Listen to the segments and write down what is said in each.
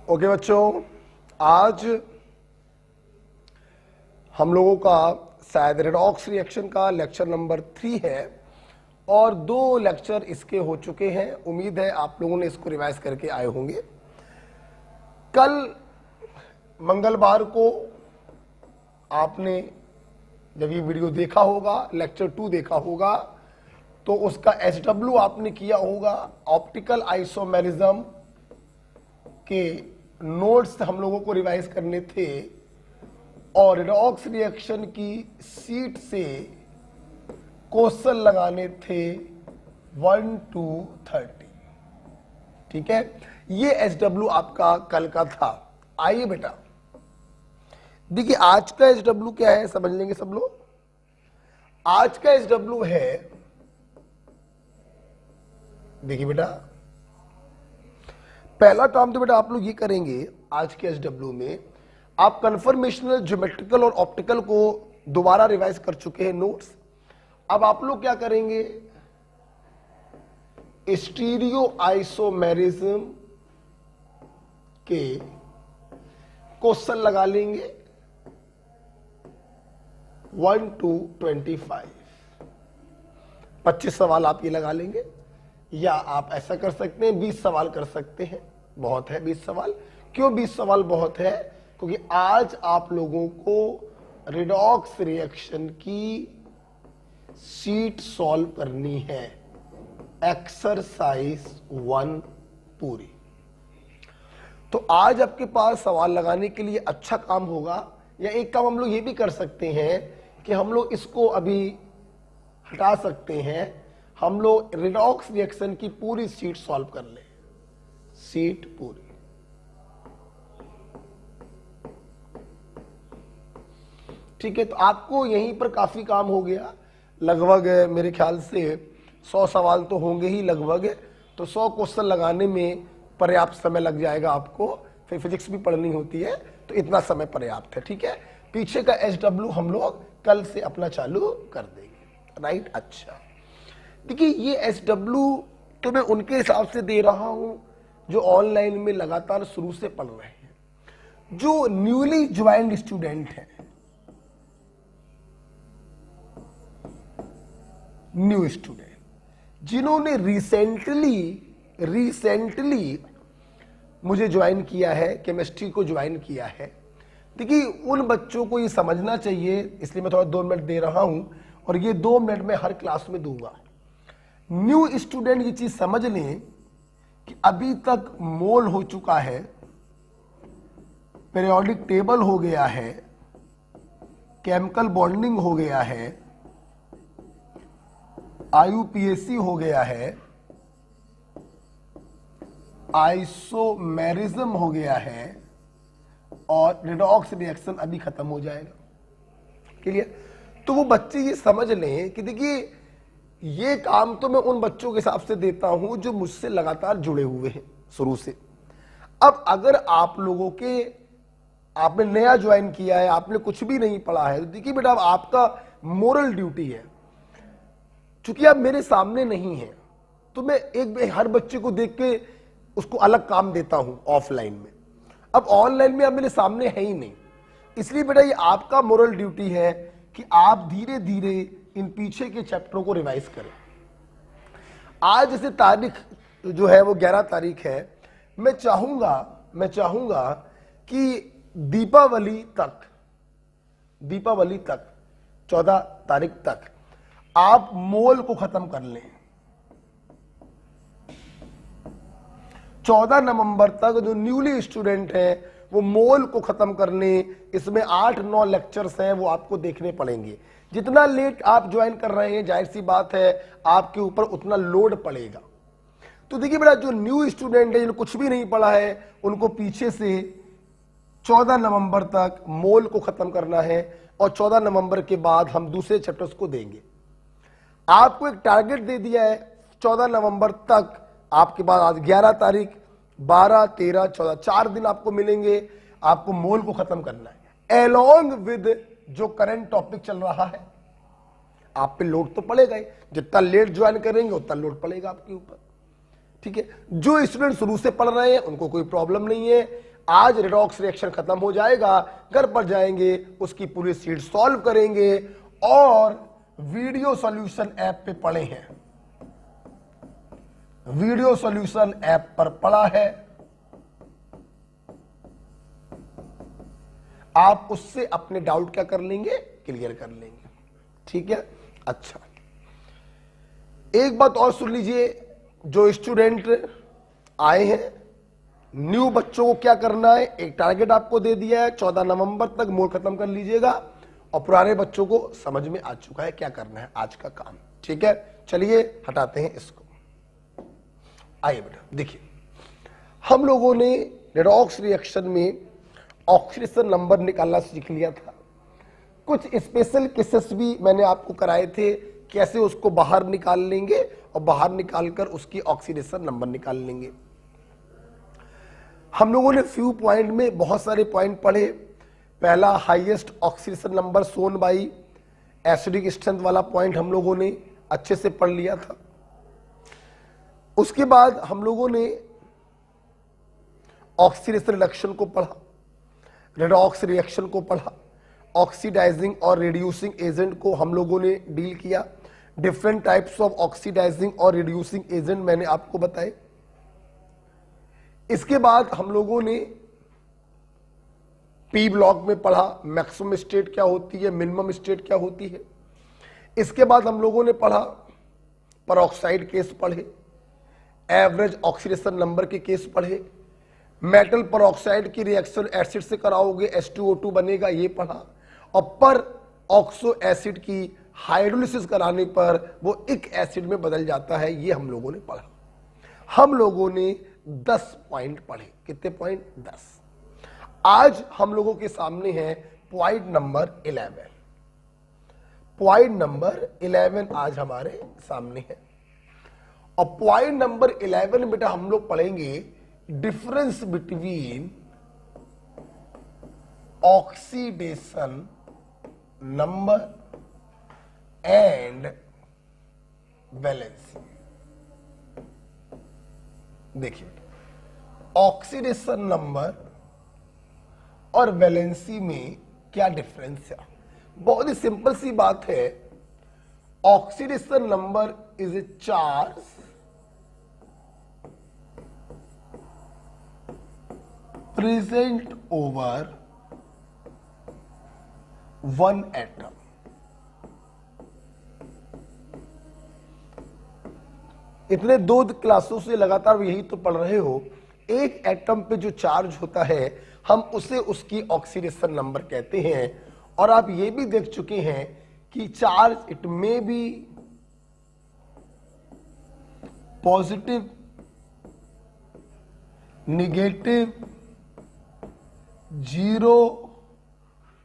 Okay बच्चों, आज हम लोगों का शायद रेडॉक्स रिएक्शन का लेक्चर नंबर 3 है और 2 लेक्चर इसके हो चुके हैं। उम्मीद है आप लोगों ने इसको रिवाइज करके आए होंगे। कल मंगलवार को आपने जब ये वीडियो देखा होगा, लेक्चर 2 देखा होगा, तो उसका SW आपने किया होगा। ऑप्टिकल आइसोमेरिज्म के नोट्स हम लोगों को रिवाइज करने थे और रेडॉक्स रिएक्शन की सीट से क्वेश्चन लगाने थे 1 to 30। ठीक है, ये SW आपका कल का था। आइए बेटा, देखिए आज का SW क्या है, समझ लेंगे सब लोग। आज का SW है, देखिए बेटा, पहला काम तो बेटा आप लोग ये करेंगे आज के SW में, आप कन्फर्मेशनल, ज्योमेट्रिकल और ऑप्टिकल को दोबारा रिवाइज कर चुके हैं नोट्स। अब आप लोग क्या करेंगे, स्टीरियो आइसोमेरिज्म के क्वेश्चन लगा लेंगे 1 to 25। 25 सवाल आप ये लगा लेंगे, या आप ऐसा कर सकते हैं 20 सवाल कर सकते हैं। बहुत है 20 सवाल। क्यों 20 सवाल बहुत है? क्योंकि आज आप लोगों को रेडॉक्स रिएक्शन की शीट सॉल्व करनी है, एक्सरसाइज 1 पूरी। तो आज आपके पास सवाल लगाने के लिए अच्छा काम होगा। या एक काम हम लोग ये भी कर सकते हैं कि हम लोग इसको अभी हटा सकते हैं, हम लोग रेडॉक्स रिएक्शन की पूरी शीट सॉल्व कर लें, शीट पूरी। ठीक है, तो आपको यहीं पर काफी काम हो गया। लगभग मेरे ख्याल से 100 सवाल तो होंगे ही लगभग, तो 100 क्वेश्चन लगाने में पर्याप्त समय लग जाएगा आपको। फिर फिजिक्स भी पढ़नी होती है, तो इतना समय पर्याप्त है। ठीक है, पीछे का SW हम लोग कल से अपना चालू कर देंगे। राइट, अच्छा देखिए ये SW तो मैं उनके हिसाब से दे रहा हूं जो ऑनलाइन में लगातार शुरू से पढ़ रहे हैं। जो न्यूली ज्वाइंड स्टूडेंट हैं, न्यू स्टूडेंट, जिन्होंने रिसेंटली मुझे ज्वाइन किया है, केमिस्ट्री को ज्वाइन किया है, देखिए उन बच्चों को ये समझना चाहिए, इसलिए मैं थोड़ा 2 मिनट दे रहा हूं और ये 2 मिनट में हर क्लास में दूंगा। न्यू स्टूडेंट ये चीज समझ लें कि अभी तक मोल हो चुका है, पीरियोडिक टेबल हो गया है, केमिकल बॉन्डिंग हो गया है, IUPAC हो गया है, आइसोमेरिज्म हो गया है और रेडॉक्स रिएक्शन अभी खत्म हो जाएगा। क्लियर? तो वो बच्चे ये समझ लें कि देखिए ये काम तो मैं उन बच्चों के हिसाब से देता हूं जो मुझसे लगातार जुड़े हुए हैं शुरू से। अब अगर आप लोगों के, आपने नया ज्वाइन किया है, आपने कुछ भी नहीं पढ़ा है, तो देखिए बेटा अब आपका मोरल ड्यूटी है, चूंकि आप मेरे सामने नहीं है तो मैं हर बच्चे को देख के उसको अलग काम देता हूं ऑफलाइन में। अब ऑनलाइन में आप मेरे सामने है ही नहीं, इसलिए बेटा ये आपका मोरल ड्यूटी है कि आप धीरे धीरे इन पीछे के चैप्टरों को रिवाइज करें। आज जैसे तारीख जो है वो 11 तारीख है, मैं चाहूंगा कि दीपावली तक 14 तारीख तक आप मोल को खत्म कर लें। 14 नवंबर तक जो न्यूली स्टूडेंट हैं वो मोल को खत्म करने, इसमें 8-9 लेक्चर्स हैं वो आपको देखने पड़ेंगे। जितना लेट आप ज्वाइन कर रहे हैं, जाहिर सी बात है आपके ऊपर उतना लोड पड़ेगा। तो देखिए बेटा जो न्यू स्टूडेंट है, जिन्होंने कुछ भी नहीं पढ़ा है, उनको पीछे से 14 नवंबर तक मोल को खत्म करना है और 14 नवंबर के बाद हम दूसरे चैप्टर्स को देंगे। आपको एक टारगेट दे दिया है 14 नवंबर तक आपके पास, आज 11 तारीख, 12, 13, 14, 4 दिन आपको मिलेंगे, आपको मोल को खत्म करना है एलोंग विद जो करंट टॉपिक चल रहा है। आप पे लोड तो पड़ेगा ही, जितना लेट ज्वाइन करेंगे उतना लोड पड़ेगा आपके ऊपर। ठीक है, जो स्टूडेंट शुरू से पढ़ रहे हैं उनको कोई प्रॉब्लम नहीं है, आज रेडॉक्स रिएक्शन खत्म हो जाएगा, घर पर जाएंगे, उसकी पूरी शीट सॉल्व करेंगे और वीडियो सॉल्यूशन ऐप पे पढ़े हैं, वीडियो सॉल्यूशन ऐप पर पढ़ा है, आप उससे अपने डाउट क्या कर लेंगे, क्लियर कर लेंगे। ठीक है, अच्छा एक बात और सुन लीजिए, जो स्टूडेंट आए हैं, न्यू बच्चों को क्या करना है, एक टारगेट आपको दे दिया है, 14 नवंबर तक मोड खत्म कर लीजिएगा, और पुराने बच्चों को समझ में आ चुका है क्या करना है आज का काम। ठीक है, चलिए हटाते हैं इसको। आइए बेटा देखिए, हम लोगों ने रेडॉक्स रिएक्शन में ऑक्सीडेशन नंबर निकालना सीख लिया था। कुछ स्पेशल केसेस भी मैंने आपको कराए थे, कैसे उसको बाहर निकाल लेंगे और बाहर निकालकर उसकी ऑक्सीडेशन नंबर निकाल लेंगे। हम लोगों ने फ्यू पॉइंट में बहुत सारे पॉइंट पढ़े। पहला highest oxidation number shown by acidic strength वाला पॉइंट हम लोगों ने अच्छे से पढ़ लिया था। उसके बाद हम लोगों ने ऑक्सीडेशन रिडक्शन को पढ़ा, रेडॉक्स रिएक्शन को पढ़ा, ऑक्सीडाइजिंग और रिड्यूसिंग एजेंट को हम लोगों ने डील किया। डिफरेंट टाइप्स ऑफ ऑक्सीडाइजिंग और रिड्यूसिंग एजेंट मैंने आपको बताए। इसके बाद हम लोगों ने पी ब्लॉक में पढ़ा मैक्सिमम स्टेट क्या होती है, मिनिमम स्टेट क्या होती है। इसके बाद हम लोगों ने पढ़ा परऑक्साइड केस पढ़े, एवरेज ऑक्सीडेशन नंबर के केस पढ़े, मेटल परऑक्साइड की रिएक्शन एसिड से कराओगे H2O2 बनेगा ये पढ़ा, और पर ऑक्सो एसिड की हाइड्रोलिसिस कराने पर वो एक एसिड में बदल जाता है, ये हम लोगों ने पढ़ा। हम लोगों ने 10 पॉइंट पढ़े। कितने पॉइंट? 10। आज हम लोगों के सामने है पॉइंट नंबर 11। पॉइंट नंबर 11 आज हमारे सामने है, और पॉइंट नंबर 11 बेटा हम लोग पढ़ेंगे difference between oxidation number and valency. देखिए, ऑक्सीडेशन नंबर और वैलेंसी में क्या डिफरेंस है? बहुत ही सिंपल सी बात है। Oxidation number is a charge present over one atom. इतने 2 क्लासों से लगातार यही तो पढ़ रहे हो। एक एटम पे जो चार्ज होता है हम उसे उसकी ऑक्सीडेशन नंबर कहते हैं। और आप ये भी देख चुके हैं कि charge it may be positive, negative, 0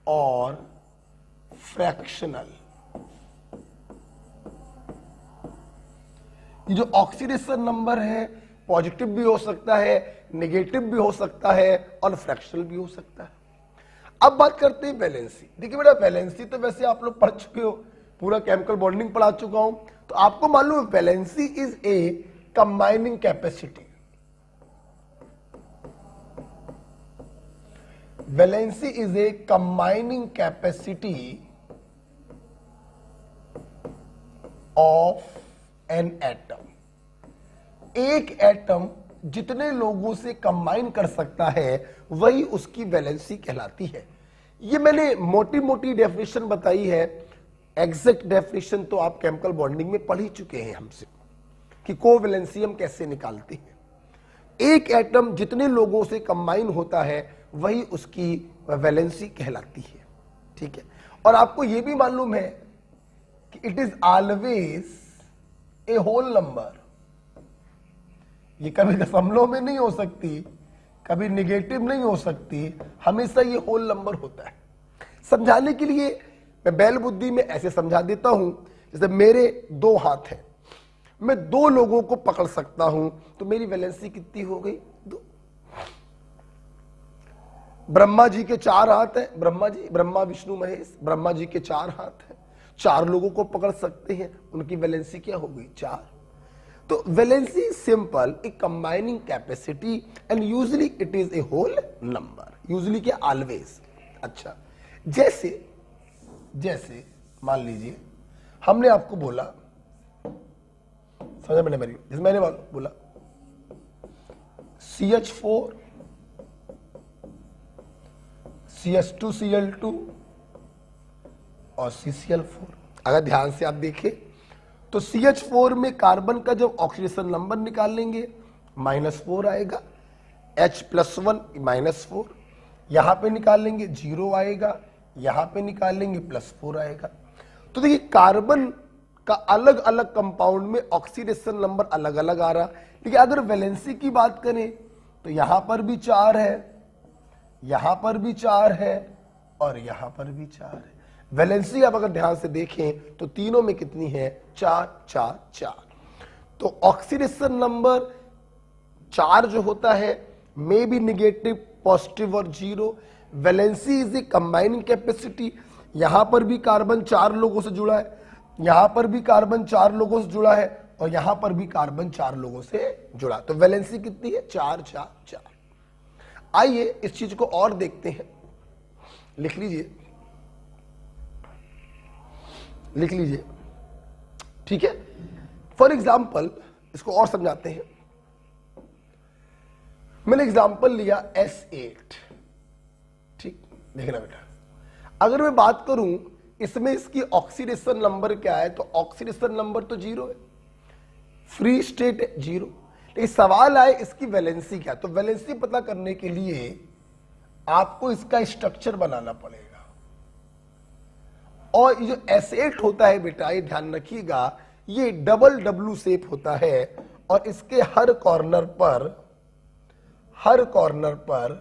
और फ्रैक्शनल। ये जो ऑक्सीडेशन नंबर है पॉजिटिव भी हो सकता है, नेगेटिव भी हो सकता है और फ्रैक्शनल भी हो सकता है। अब बात करते हैं वैलेंसी। देखिए बेटा, वैलेंसी तो वैसे आप लोग पढ़ चुके हो, पूरा केमिकल बॉन्डिंग पढ़ा चुका हूं, तो आपको मालूम है valency is a combining capacity. Valency is a combining capacity of an atom. एक एटम जितने लोगों से कंबाइन कर सकता है वही उसकी वैलेंसी कहलाती है। ये मैंने मोटी मोटी डेफिनेशन बताई है, एग्जैक्ट डेफिनेशन तो आप केमिकल बॉन्डिंग में पढ़ ही चुके हैं हमसे कि कोवैलेंसी हम कैसे निकालते हैं। एक एटम जितने लोगों से कंबाइन होता है वही उसकी वैलेंसी कहलाती है। ठीक है, और आपको यह भी मालूम है कि it is always a whole number. ये कभी दशमलव में नहीं हो सकती, कभी निगेटिव नहीं हो सकती, हमेशा ये होल नंबर होता है। समझाने के लिए मैं बैल बुद्धि में ऐसे समझा देता हूं, जैसे मेरे 2 हाथ हैं, मैं 2 लोगों को पकड़ सकता हूं, तो मेरी वैलेंसी कितनी हो गई? 2। ब्रह्मा जी के 4 हाथ हैं, ब्रह्मा विष्णु महेश, ब्रह्मा जी के 4 हाथ हैं, 4 लोगों को पकड़ सकते हैं, उनकी वैलेंसी क्या हो गई? 4। तो valency is simple a combining capacity and usually it is a whole number, usually क्या, ऑलवेज। अच्छा, जैसे मान लीजिए हमने आपको बोला, समझ में मेरी, जैसे मैंने बोला CH4 CH2Cl2 और CCl4। अगर ध्यान से आप देखें तो CH4 में कार्बन का जब ऑक्सीडेशन नंबर निकालेंगे -4 आएगा, H+1 -4, यहां पे निकालेंगे 0 आएगा, यहां पे निकालेंगे +4 आएगा। तो देखिए कार्बन का अलग अलग कंपाउंड में ऑक्सीडेशन नंबर अलग अलग आ रहा। लेकिन अगर वैलेंसी की बात करें तो यहां पर भी 4 है, यहां पर भी 4 है और यहां पर भी 4 है। वैलेंसी आप अगर ध्यान से देखें तो तीनों में कितनी है, 4 4 4। तो ऑक्सीडेशन नंबर 4 जो होता है मे बी निगेटिव, पॉजिटिव और 0। Valency is a combining capacity, यहां पर भी कार्बन 4 लोगों से जुड़ा है, यहां पर भी कार्बन 4 लोगों से जुड़ा है और यहां पर भी कार्बन 4 लोगों से जुड़ा। तो वैलेंसी कितनी है, 4 4 4। आइए इस चीज को और देखते हैं, लिख लीजिए, ठीक है। फॉर एग्जाम्पल इसको और समझाते हैं। मैंने एग्जाम्पल लिया S8, ठीक, देखना बेटा, अगर मैं बात करूं इसमें इसकी ऑक्सीडेशन नंबर क्या है, तो ऑक्सीडेशन नंबर तो 0 है, फ्री स्टेट है 0। लेकिन सवाल आए इसकी वैलेंसी क्या, तो वैलेंसी पता करने के लिए आपको इसका स्ट्रक्चर बनाना पड़ेगा। और ये जो S8 होता है बेटा, ये ध्यान रखिएगा, ये डबल W शेप होता है और इसके हर कॉर्नर पर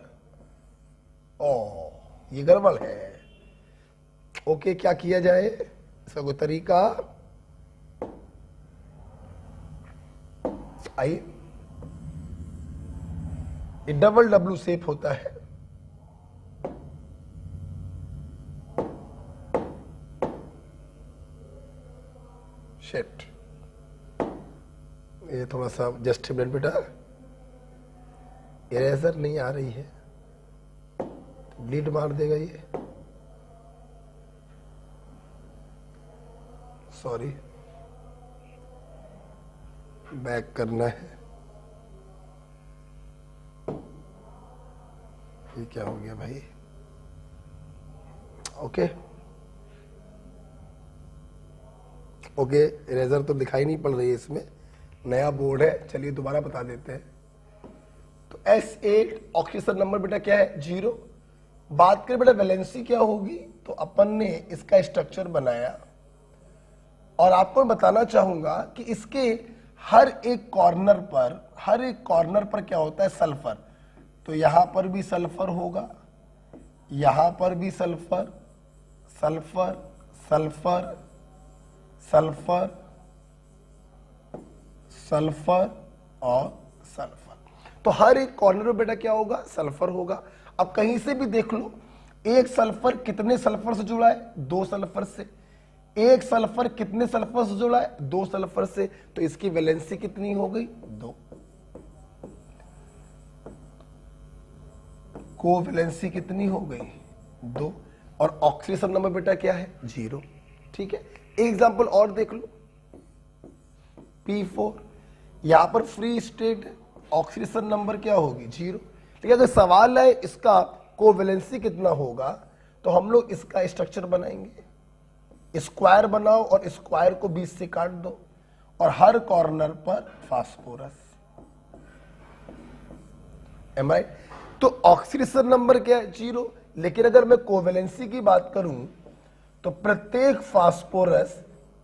ये गड़बड़ है। ओके, क्या किया जाए, इसका कोई तरीका, आइए, ये डबल W शेप होता है, शिट, ये थोड़ा सा जस्ट मिनट बेटा, इरेजर नहीं आ रही है, ब्लीड मार देगा ये, सॉरी, बैक करना है। ये क्या हो गया भाई, ओके इरेजर तो दिखाई नहीं पड़ रही है इसमें, नया बोर्ड है, चलिए दोबारा बता देते हैं। तो S8 ऑक्सीडेशन नंबर बेटा क्या है, 0। बात करें बेटा वैलेंसी क्या होगी, तो अपन ने इसका स्ट्रक्चर बनाया और आपको मैं बताना चाहूंगा कि इसके हर एक कॉर्नर पर क्या होता है, सल्फर। तो यहां पर भी सल्फर होगा, यहां पर भी sulphur, sulphur sulphur sulphur sulphur और सल्फर। तो हर एक कॉर्नर में बेटा क्या होगा, सल्फर होगा। अब कहीं से भी देख लो, एक सल्फर कितने सल्फर से जुड़ा है, 2 सल्फर से। एक सल्फर कितने सल्फर से जुड़ा है, 2 सल्फर से। तो इसकी वैलेंसी कितनी हो गई, 2। कोवैलेंसी कितनी हो गई, 2। और ऑक्सीडेशन नंबर बेटा क्या है, 0। ठीक है, एक एग्जांपल और देख लो, P4, यहां पर फ्री स्टेट है, ऑक्सीडेशन नंबर क्या होगी, 0। लेकिन अगर सवाल है इसका कोवैलेंसी कितना होगा, तो हम लोग इसका स्ट्रक्चर बनाएंगे। स्क्वायर बनाओ और स्क्वायर को 20 से काट दो और हर कॉर्नर पर फास्फोरस, एम आई। तो ऑक्सीडेशन नंबर क्या है, 0। लेकिन अगर मैं कोवैलेंसी की बात करूं तो प्रत्येक फास्फोरस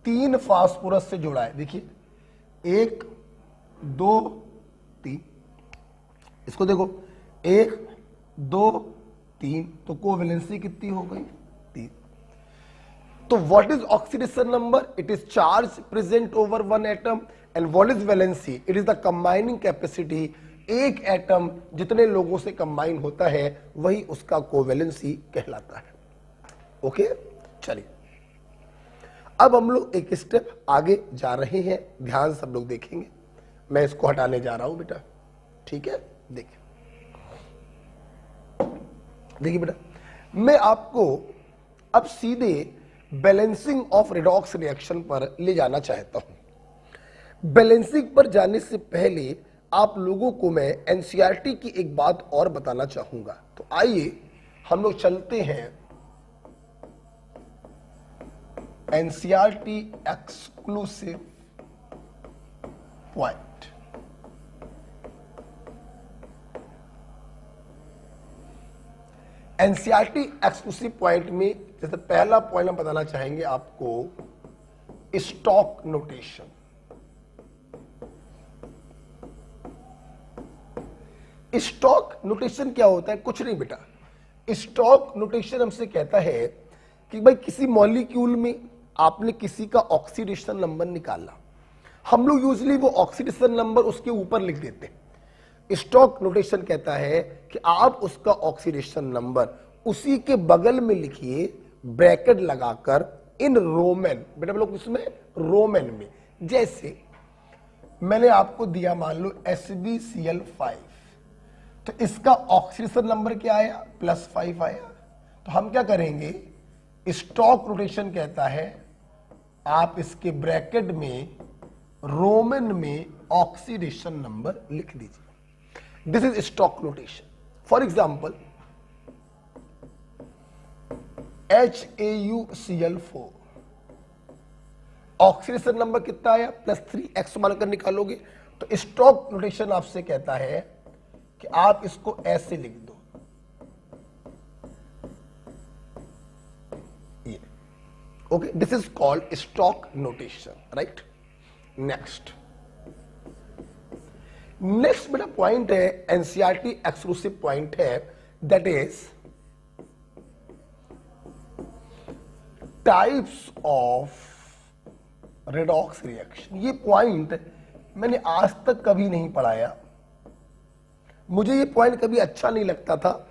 3 फास्फोरस से जुड़ा है। देखिए 1 2 3, इसको देखो 1 2 3, तो कोवैलेंसी कितनी हो गई, 3। तो what is oxidation number, it is charge present over 1 atom. And what is valency, it is the combining capacity. एक एटम जितने लोगों से कंबाइन होता है वही उसका कोवैलेंसी कहलाता है। ओके, चलिए अब हम लोग एक स्टेप आगे जा रहे हैं, ध्यान सब लोग देखेंगे। मैं इसको हटाने जा रहा हूं बेटा, ठीक है। देखिए देखिए बेटा, मैं आपको अब सीधे बैलेंसिंग ऑफ रेडॉक्स रिएक्शन पर ले जाना चाहता हूं। बैलेंसिंग पर जाने से पहले आप लोगों को मैं एनसीईआरटी की एक बात और बताना चाहूंगा। तो आइए हम लोग चलते हैं NCERT exclusive point. NCERT exclusive point में जैसे पहला पॉइंट हम बताना चाहेंगे आपको, स्टॉक नोटेशन। स्टॉक नोटेशन क्या होता है? कुछ नहीं बेटा, स्टॉक नोटेशन हमसे कहता है कि भाई किसी मॉलिक्यूल में आपने किसी का ऑक्सीडेशन नंबर निकाला, हम लोग यूजली वो ऑक्सीडेशन नंबर उसके ऊपर लिख देते हैं। स्टॉक नोटेशन कहता है कि आप उसका ऑक्सीडेशन नंबर उसी के बगल में लिखिए, ब्रैकेट लगाकर इन रोमन, बेटा लोग इसमें रोमन में, जैसे मैंने आपको दिया मान लो SbCl5, तो इसका ऑक्सीडेशन नंबर क्या आया? +5 आया। तो हम क्या करेंगे, स्टॉक नोटेशन कहता है आप इसके ब्रैकेट में रोमन में ऑक्सीडेशन नंबर लिख दीजिए। This is stock notation. For example HAuCl4, oxidation number कितना आया? +3, मानकर निकालोगे तो स्टॉक नोटेशन आपसे कहता है कि आप इसको ऐसे लिख दो, ये okay, this is called stock notation, right. Next बेटा पॉइंट है, एनसीईआरटी एक्सक्लूसिव पॉइंट है, that is types of redox reaction. ये पॉइंट मैंने आज तक कभी नहीं पढ़ाया, मुझे ये पॉइंट कभी अच्छा नहीं लगता था।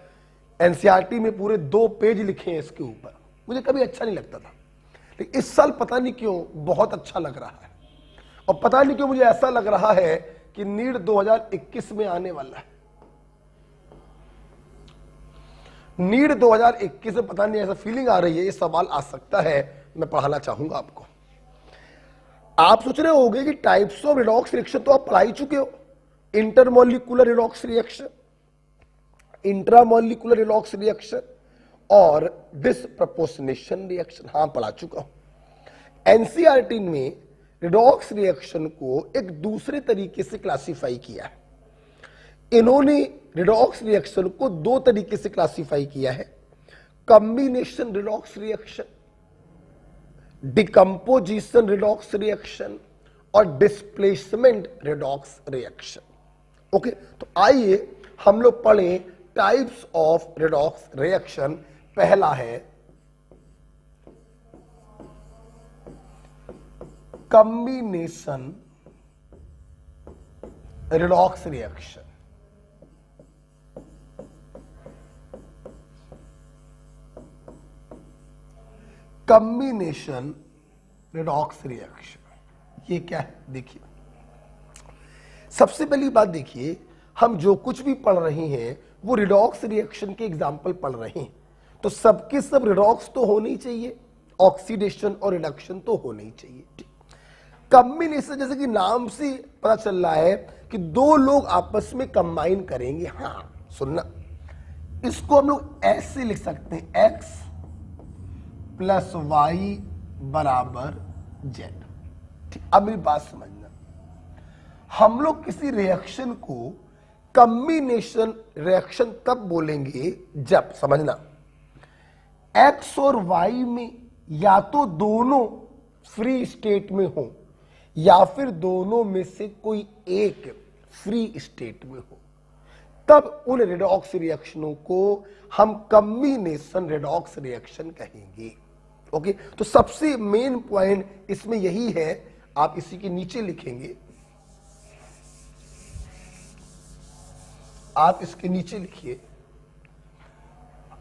एनसीईआरटी में पूरे 2 पेज लिखे हैं इसके ऊपर, मुझे कभी अच्छा नहीं लगता था, लेकिन इस साल पता नहीं क्यों बहुत अच्छा लग रहा है। और पता नहीं क्यों मुझे ऐसा लग रहा है कि नीट 2021 में आने वाला है। नीट 2021 में पता नहीं ऐसा फीलिंग आ रही है, ये सवाल आ सकता है, मैं पढ़ाना चाहूंगा आपको। आप सोच रहे होंगे कि टाइप्स ऑफ रेडॉक्स रिएक्शन तो आप पढ़ा ही चुके हो, intermolecular redox reaction, intramolecular redox reaction और डिसप्रपोर्शनेशन रिएक्शन, हाँ पढ़ा चुका हूं। एनसीईआरटी में रेडॉक्स रिएक्शन को एक दूसरे तरीके से क्लासिफाई किया है। इन्होंने रेडॉक्स रिएक्शन को 2 तरीके से क्लासिफाई किया है, combination redox reaction, decomposition redox reaction और डिस्प्लेसमेंट रेडॉक्स रिएक्शन। ओके, तो आइए हम लोग पढ़ें टाइप्स ऑफ रेडॉक्स रिएक्शन। पहला है combination redox reaction. Combination redox reaction ये क्या है? देखिए, सबसे पहली बात देखिए, हम जो कुछ भी पढ़ रहे हैं वो रेडॉक्स रिएक्शन के एग्जाम्पल पढ़ रहे हैं, तो सबके सब रेडॉक्स तो होने ही चाहिए, ऑक्सीडेशन और रिडक्शन तो होने ही चाहिए। कॉम्बिनेशन जैसे कि नाम से पता चल रहा है कि 2 लोग आपस में कंबाइन करेंगे। हाँ सुनना, इसको हम लोग ऐसे लिख सकते हैं, x + y = z। ठीक, अब मेरी बात समझना, हम लोग किसी रिएक्शन को कॉम्बिनेशन रिएक्शन तब बोलेंगे जब, समझना, x और y में या तो दोनों फ्री स्टेट में हो या फिर दोनों में से कोई एक फ्री स्टेट में हो, तब उन रेडॉक्स रिएक्शनों को हम कॉम्बिनेशन रेडॉक्स रिएक्शन कहेंगे। ओके, तो सबसे मेन पॉइंट इसमें यही है, आप इसी के नीचे लिखेंगे, आप इसके नीचे लिखिए,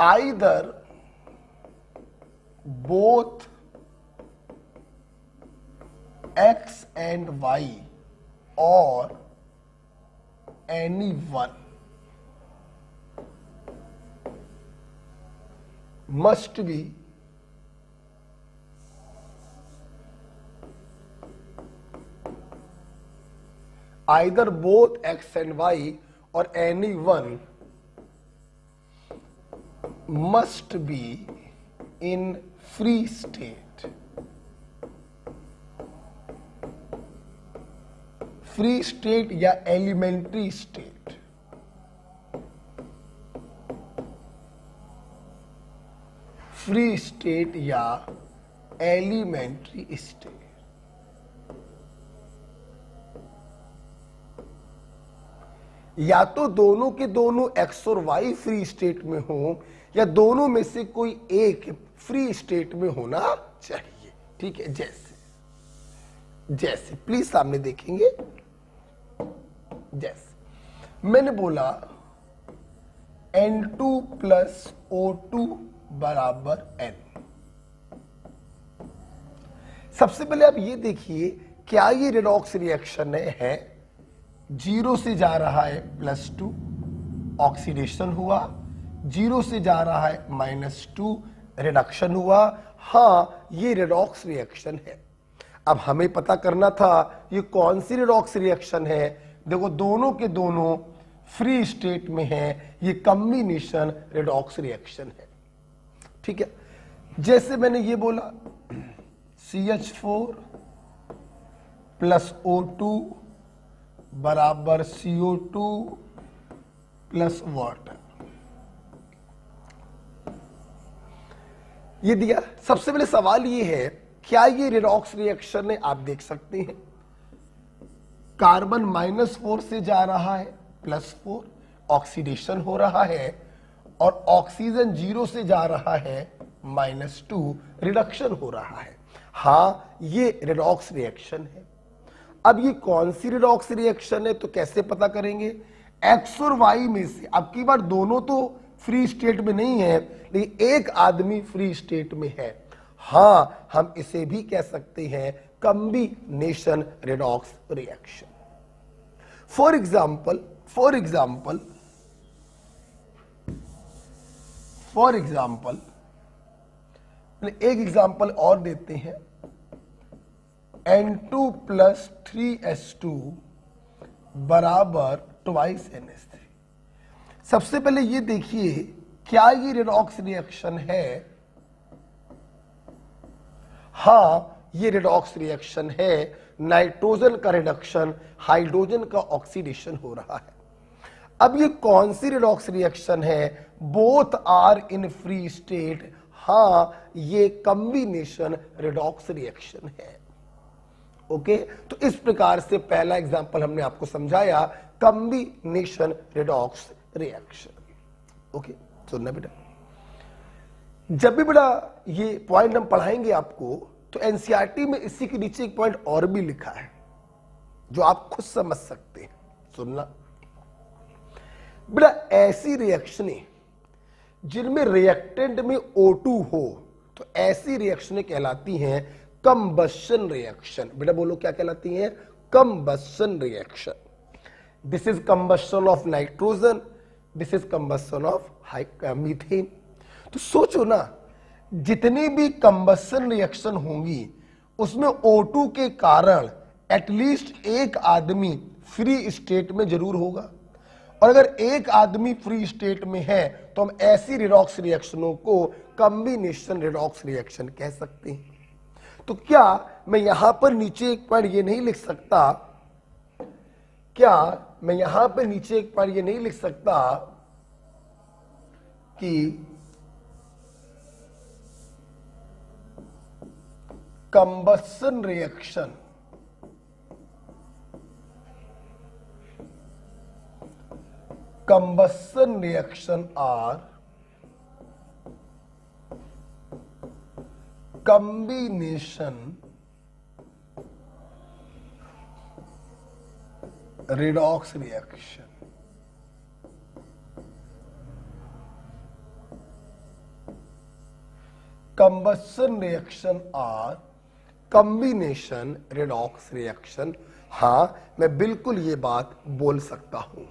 either both x and y or anyone must be either both x and y or anyone must be in free state. Free state या एलिमेंट्री स्टेट। फ्री स्टेट या एलिमेंट्री स्टेट। या तो दोनों के दोनों एक्स और वाई फ्री स्टेट में हो, या दोनों में से कोई एक फ्री स्टेट में होना चाहिए। ठीक है, जैसे जैसे प्लीज सामने देखेंगे। जैसे मैंने बोला N2 प्लस O2 बराबर N। सबसे पहले आप ये देखिए, क्या ये रेडॉक्स रिएक्शन है? 0 से जा रहा है +2, ऑक्सीडेशन हुआ। 0 से जा रहा है -2, रिडक्शन हुआ। हाँ, ये रेडॉक्स रिएक्शन है। अब हमें पता करना था ये कौन सी रेडॉक्स रिएक्शन है। देखो, दोनों के दोनों फ्री स्टेट में है, ये कॉम्बिनेशन रेडॉक्स रिएक्शन है। ठीक है, जैसे मैंने ये बोला CH4 प्लस O2 बराबर CO2 प्लस वाटर, ये दिया। सबसे पहले सवाल ये है, क्या ये रेडॉक्स रिएक्शन है? आप देख सकते हैं कार्बन -4 से जा रहा है +4, ऑक्सीडेशन हो रहा है, और ऑक्सीजन 0 से जा रहा है -2, रिडक्शन हो रहा है। हाँ, ये रेडॉक्स रिएक्शन है। अब ये कौन सी रेडॉक्स रिएक्शन है तो कैसे पता करेंगे? एक्स और वाई में से, अब की बार दोनों तो फ्री स्टेट में नहीं है, लेकिन एक आदमी फ्री स्टेट में है। हाँ, हम इसे भी कह सकते हैं combination redox reaction. For example एक एग्जाम्पल और देते हैं। N2 प्लस 3H2 बराबर ट्वाइस NH3। सबसे पहले ये देखिए, क्या ये रेडॉक्स रिएक्शन है? हाँ, ये रेडॉक्स रिएक्शन है। नाइट्रोजन का रिडक्शन, हाइड्रोजन का ऑक्सीडेशन हो रहा है। अब ये कौन सी रेडॉक्स रिएक्शन है? Both are in free state. हाँ, ये कॉम्बिनेशन रेडॉक्स रिएक्शन है। ओके, तो इस प्रकार से पहला एग्जांपल हमने आपको समझाया, कॉम्बिनेशन रेडॉक्स रिएक्शन। ओके, सुनना बेटा, जब भी बेटा ये पॉइंट हम पढ़ाएंगे आपको, तो एनसीईआरटी में इसी के नीचे एक पॉइंट और भी लिखा है जो आप खुद समझ सकते हैं। सुनना बेटा, ऐसी रिएक्शनें जिनमें रिएक्टेंट में O2 हो, तो ऐसी रिएक्शनें कहलाती हैं कंबशन रिएक्शन। बेटा बोलो, क्या कहलाती हैं? Combustion reaction. This is combustion of nitrogen, this is combustion of methane. तो सोचो ना, जितनी भी कंबशन रिएक्शन होंगी उसमें O2 के कारण एटलीस्ट एक आदमी फ्री स्टेट में जरूर होगा, और अगर एक आदमी फ्री स्टेट में है तो हम ऐसी रेडॉक्स रिएक्शनों को कॉम्बिनेशन रेडॉक्स रिएक्शन कह सकते हैं। तो क्या मैं यहां पर नीचे एक पॉइंट ये नहीं लिख सकता? क्या मैं यहां पर नीचे एक पॉइंट ये नहीं लिख सकता कि combustion reaction are combination redox reaction? Combustion reaction are combination redox reaction। हाँ, मैं बिल्कुल ये बात बोल सकता हूं।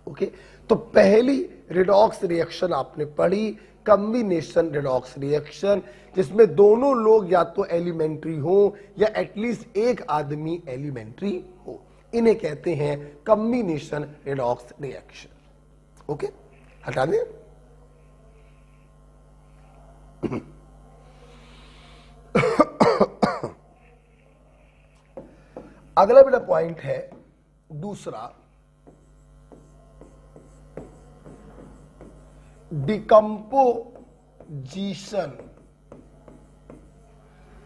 ओके, तो पहली रिडॉक्स रिएक्शन आपने पढ़ी कॉम्बिनेशन रिडॉक्स रिएक्शन, जिसमें दोनों लोग या तो एलिमेंट्री हो या एटलीस्ट एक आदमी एलिमेंट्री हो, इन्हें कहते हैं कॉम्बिनेशन रिडॉक्स रिएक्शन। ओके, हटा दें। अगला मेरा पॉइंट है दूसरा, decomposition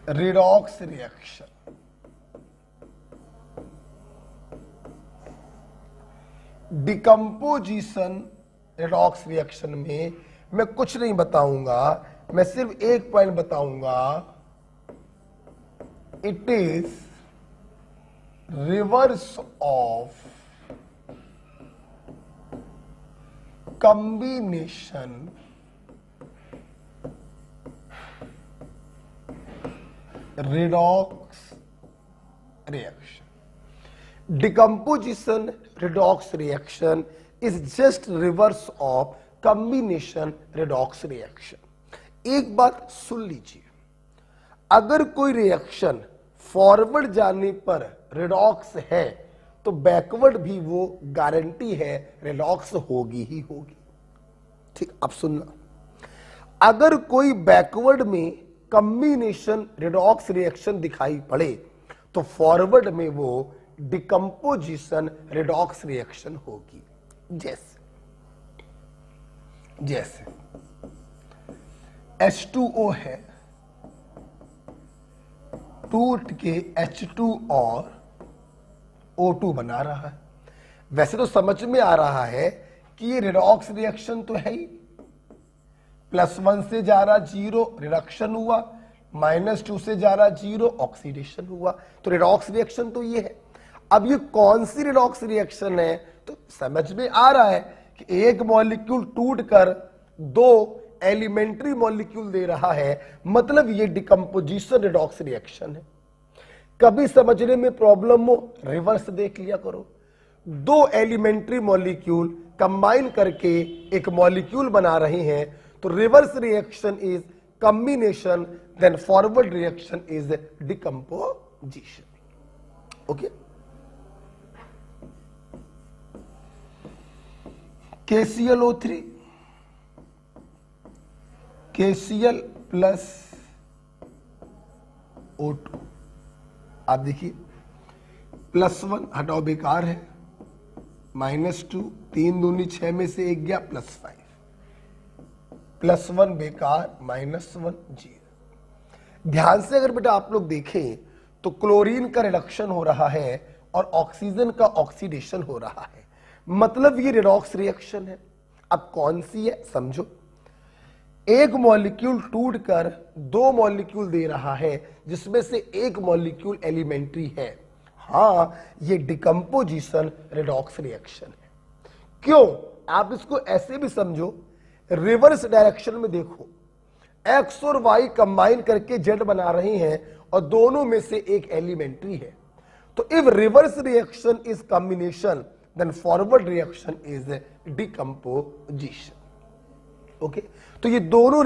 redox reaction. Decomposition redox reaction में मैं कुछ नहीं बताऊंगा, मैं सिर्फ एक पॉइंट बताऊंगा, it is reverse of combination redox reaction. Decomposition redox reaction is just reverse of combination redox reaction. एक बात सुन लीजिए, अगर कोई रिएक्शन फॉरवर्ड जाने पर रिडॉक्स है तो बैकवर्ड भी वो गारंटी है रिडॉक्स होगी ही होगी। ठीक, अब सुनना, अगर कोई बैकवर्ड में कॉम्बिनेशन रिडॉक्स रिएक्शन दिखाई पड़े तो फॉरवर्ड में वो डिकम्पोजिशन रिडॉक्स रिएक्शन होगी। जैसे H2O है, टूट के H2 और O2 बना रहा है। वैसे तो समझ में आ रहा है कि ये रिडॉक्स रिएक्शन तो है ही, +1 से जा रहा 0 रिडक्शन हुआ, -2 से जा रहा 0 ऑक्सीडेशन हुआ, तो रिडॉक्स रिएक्शन तो ये है। अब ये कौन सी रिडॉक्स रिएक्शन है, तो समझ में आ रहा है कि एक मॉलिक्यूल टूटकर 2 एलिमेंट्री मॉलिक्यूल दे रहा है, मतलब ये डिकम्पोजिशन रिडॉक्स रिएक्शन है। कभी समझने में प्रॉब्लम हो, रिवर्स देख लिया करो, 2 एलिमेंट्री मॉलिक्यूल कंबाइन करके एक मॉलिक्यूल बना रहे हैं, तो reverse reaction is combination, then forward reaction is decomposition. Okay, KClO3 KCl plus O2, आप देखिए +1 हटाओ बेकार है, -2 3 दूनी 6 में से 1 गया, +5 +1 बेकार, -1 0। ध्यान से अगर बेटा आप लोग देखें तो क्लोरीन का रिडक्शन हो रहा है और ऑक्सीजन का ऑक्सीडेशन हो रहा है, मतलब ये रिडॉक्स रिएक्शन है। अब कौन सी है समझो, एक मॉलिक्यूल टूटकर 2 मॉलिक्यूल दे रहा है जिसमें से एक मॉलिक्यूल एलिमेंट्री है, हां ये डिकम्पोजिशन रिडॉक्स रिएक्शन है। क्यों, आप इसको ऐसे भी समझो, रिवर्स डायरेक्शन में देखो, एक्स और वाई कंबाइन करके जेड बना रहे हैं और दोनों में से एक एलिमेंट्री है, तो if reverse reaction is combination then forward reaction is decomposition. Okay, तो ये दोनों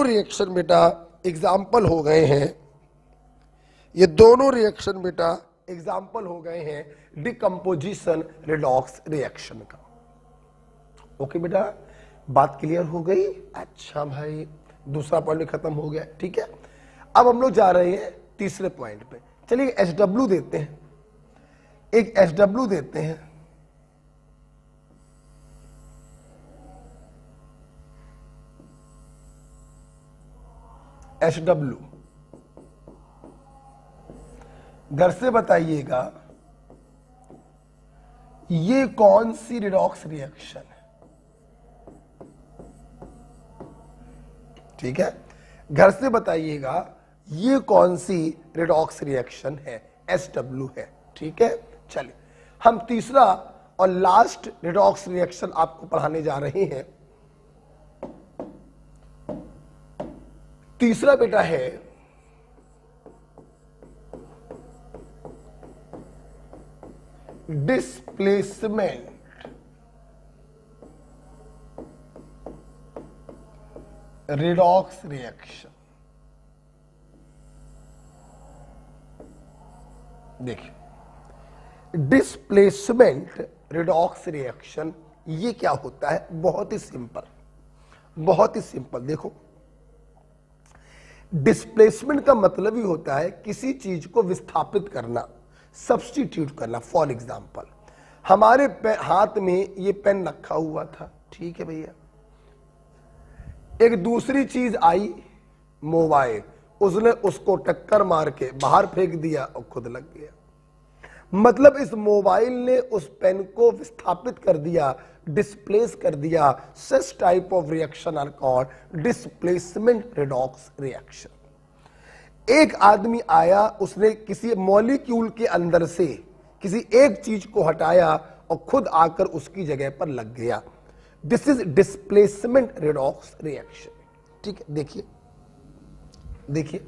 रिएक्शन बेटा एग्जाम्पल हो गए हैं, ये दोनों रिएक्शन बेटा एग्जाम्पल हो गए हैं डिकम्पोजिशन रिडॉक्स रिएक्शन का। ओके बेटा, बात क्लियर हो गई? अच्छा भाई, दूसरा पॉइंट खत्म हो गया, ठीक है। अब हम लोग जा रहे हैं तीसरे पॉइंट पे। चलिए HW देते हैं, एक HW देते हैं, HW। घर से बताइएगा ये कौन सी रिडॉक्स रिएक्शन है, ठीक है, घर से बताइएगा ये कौन सी रिडॉक्स रिएक्शन है, SW है, ठीक है। चलिए हम तीसरा और लास्ट रिडॉक्स रिएक्शन आपको पढ़ाने जा रहे हैं। तीसरा बेटा है डिस्प्लेसमेंट रिडॉक्स रिएक्शन। देखिए, डिस्प्लेसमेंट रिडॉक्स रिएक्शन ये क्या होता है? बहुत ही सिंपल, बहुत ही सिंपल। देखो, डिस्प्लेसमेंट का मतलब ही होता है किसी चीज को विस्थापित करना, सब्स्टिट्यूट करना। फॉर एग्जाम्पल, हमारे हाथ में ये पेन रखा हुआ था, ठीक है भैया, एक दूसरी चीज आई, मोबाइल, उसने उसको टक्कर मार के बाहर फेंक दिया और खुद लग गया। मतलब इस मोबाइल ने उस पेन को विस्थापित कर दिया, डिस्प्लेस कर दिया। Such type of reaction are called displacement redox reaction. एक आदमी आया, उसने किसी मॉलिक्यूल के अंदर से किसी एक चीज को हटाया और खुद आकर उसकी जगह पर लग गया। This is displacement redox reaction. ठीक है, देखिए देखिए,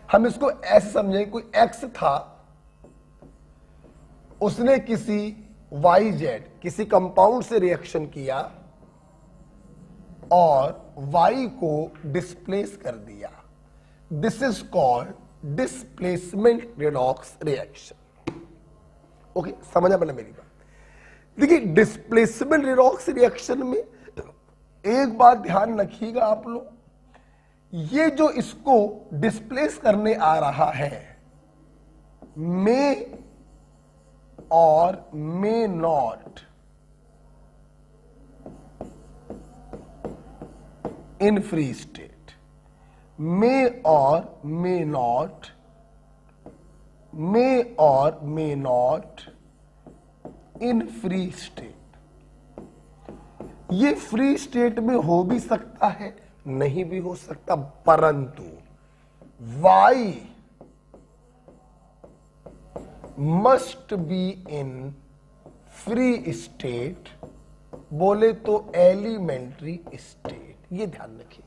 हम इसको ऐसे समझें, कोई एक्स था, उसने किसी वाई जेड किसी कंपाउंड से रिएक्शन किया और वाई को डिस्प्लेस कर दिया। This is called displacement redox reaction. Okay, समझा मैंने मेरी बात? देखिए, डिस्प्लेसमेंट रिडॉक्स रिएक्शन में एक बात ध्यान रखिएगा आप लोग, ये जो इसको डिस्प्लेस करने आ रहा है, may or may not in free state, may or may not, may or may not in free state. ये फ्री स्टेट में हो भी सकता है, नहीं भी हो सकता, परंतु y must be in free state, बोले तो एलिमेंट्री स्टेट। ये ध्यान रखिए।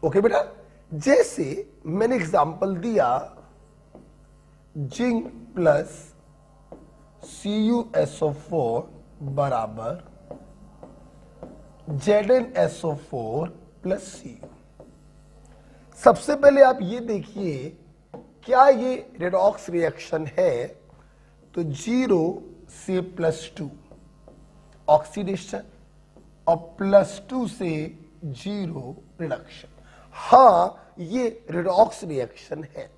ओके बेटा, जैसे मैंने एग्जांपल दिया, जिंक प्लस CuSO4 बराबर ZnSO4 प्लस Cu। सबसे पहले आप ये देखिए, क्या ये रेडॉक्स रिएक्शन है? तो 0 से +2 ऑक्सीडेशन और +2 से 0 रिडक्शन। हाँ, ये रेडॉक्स रिएक्शन है।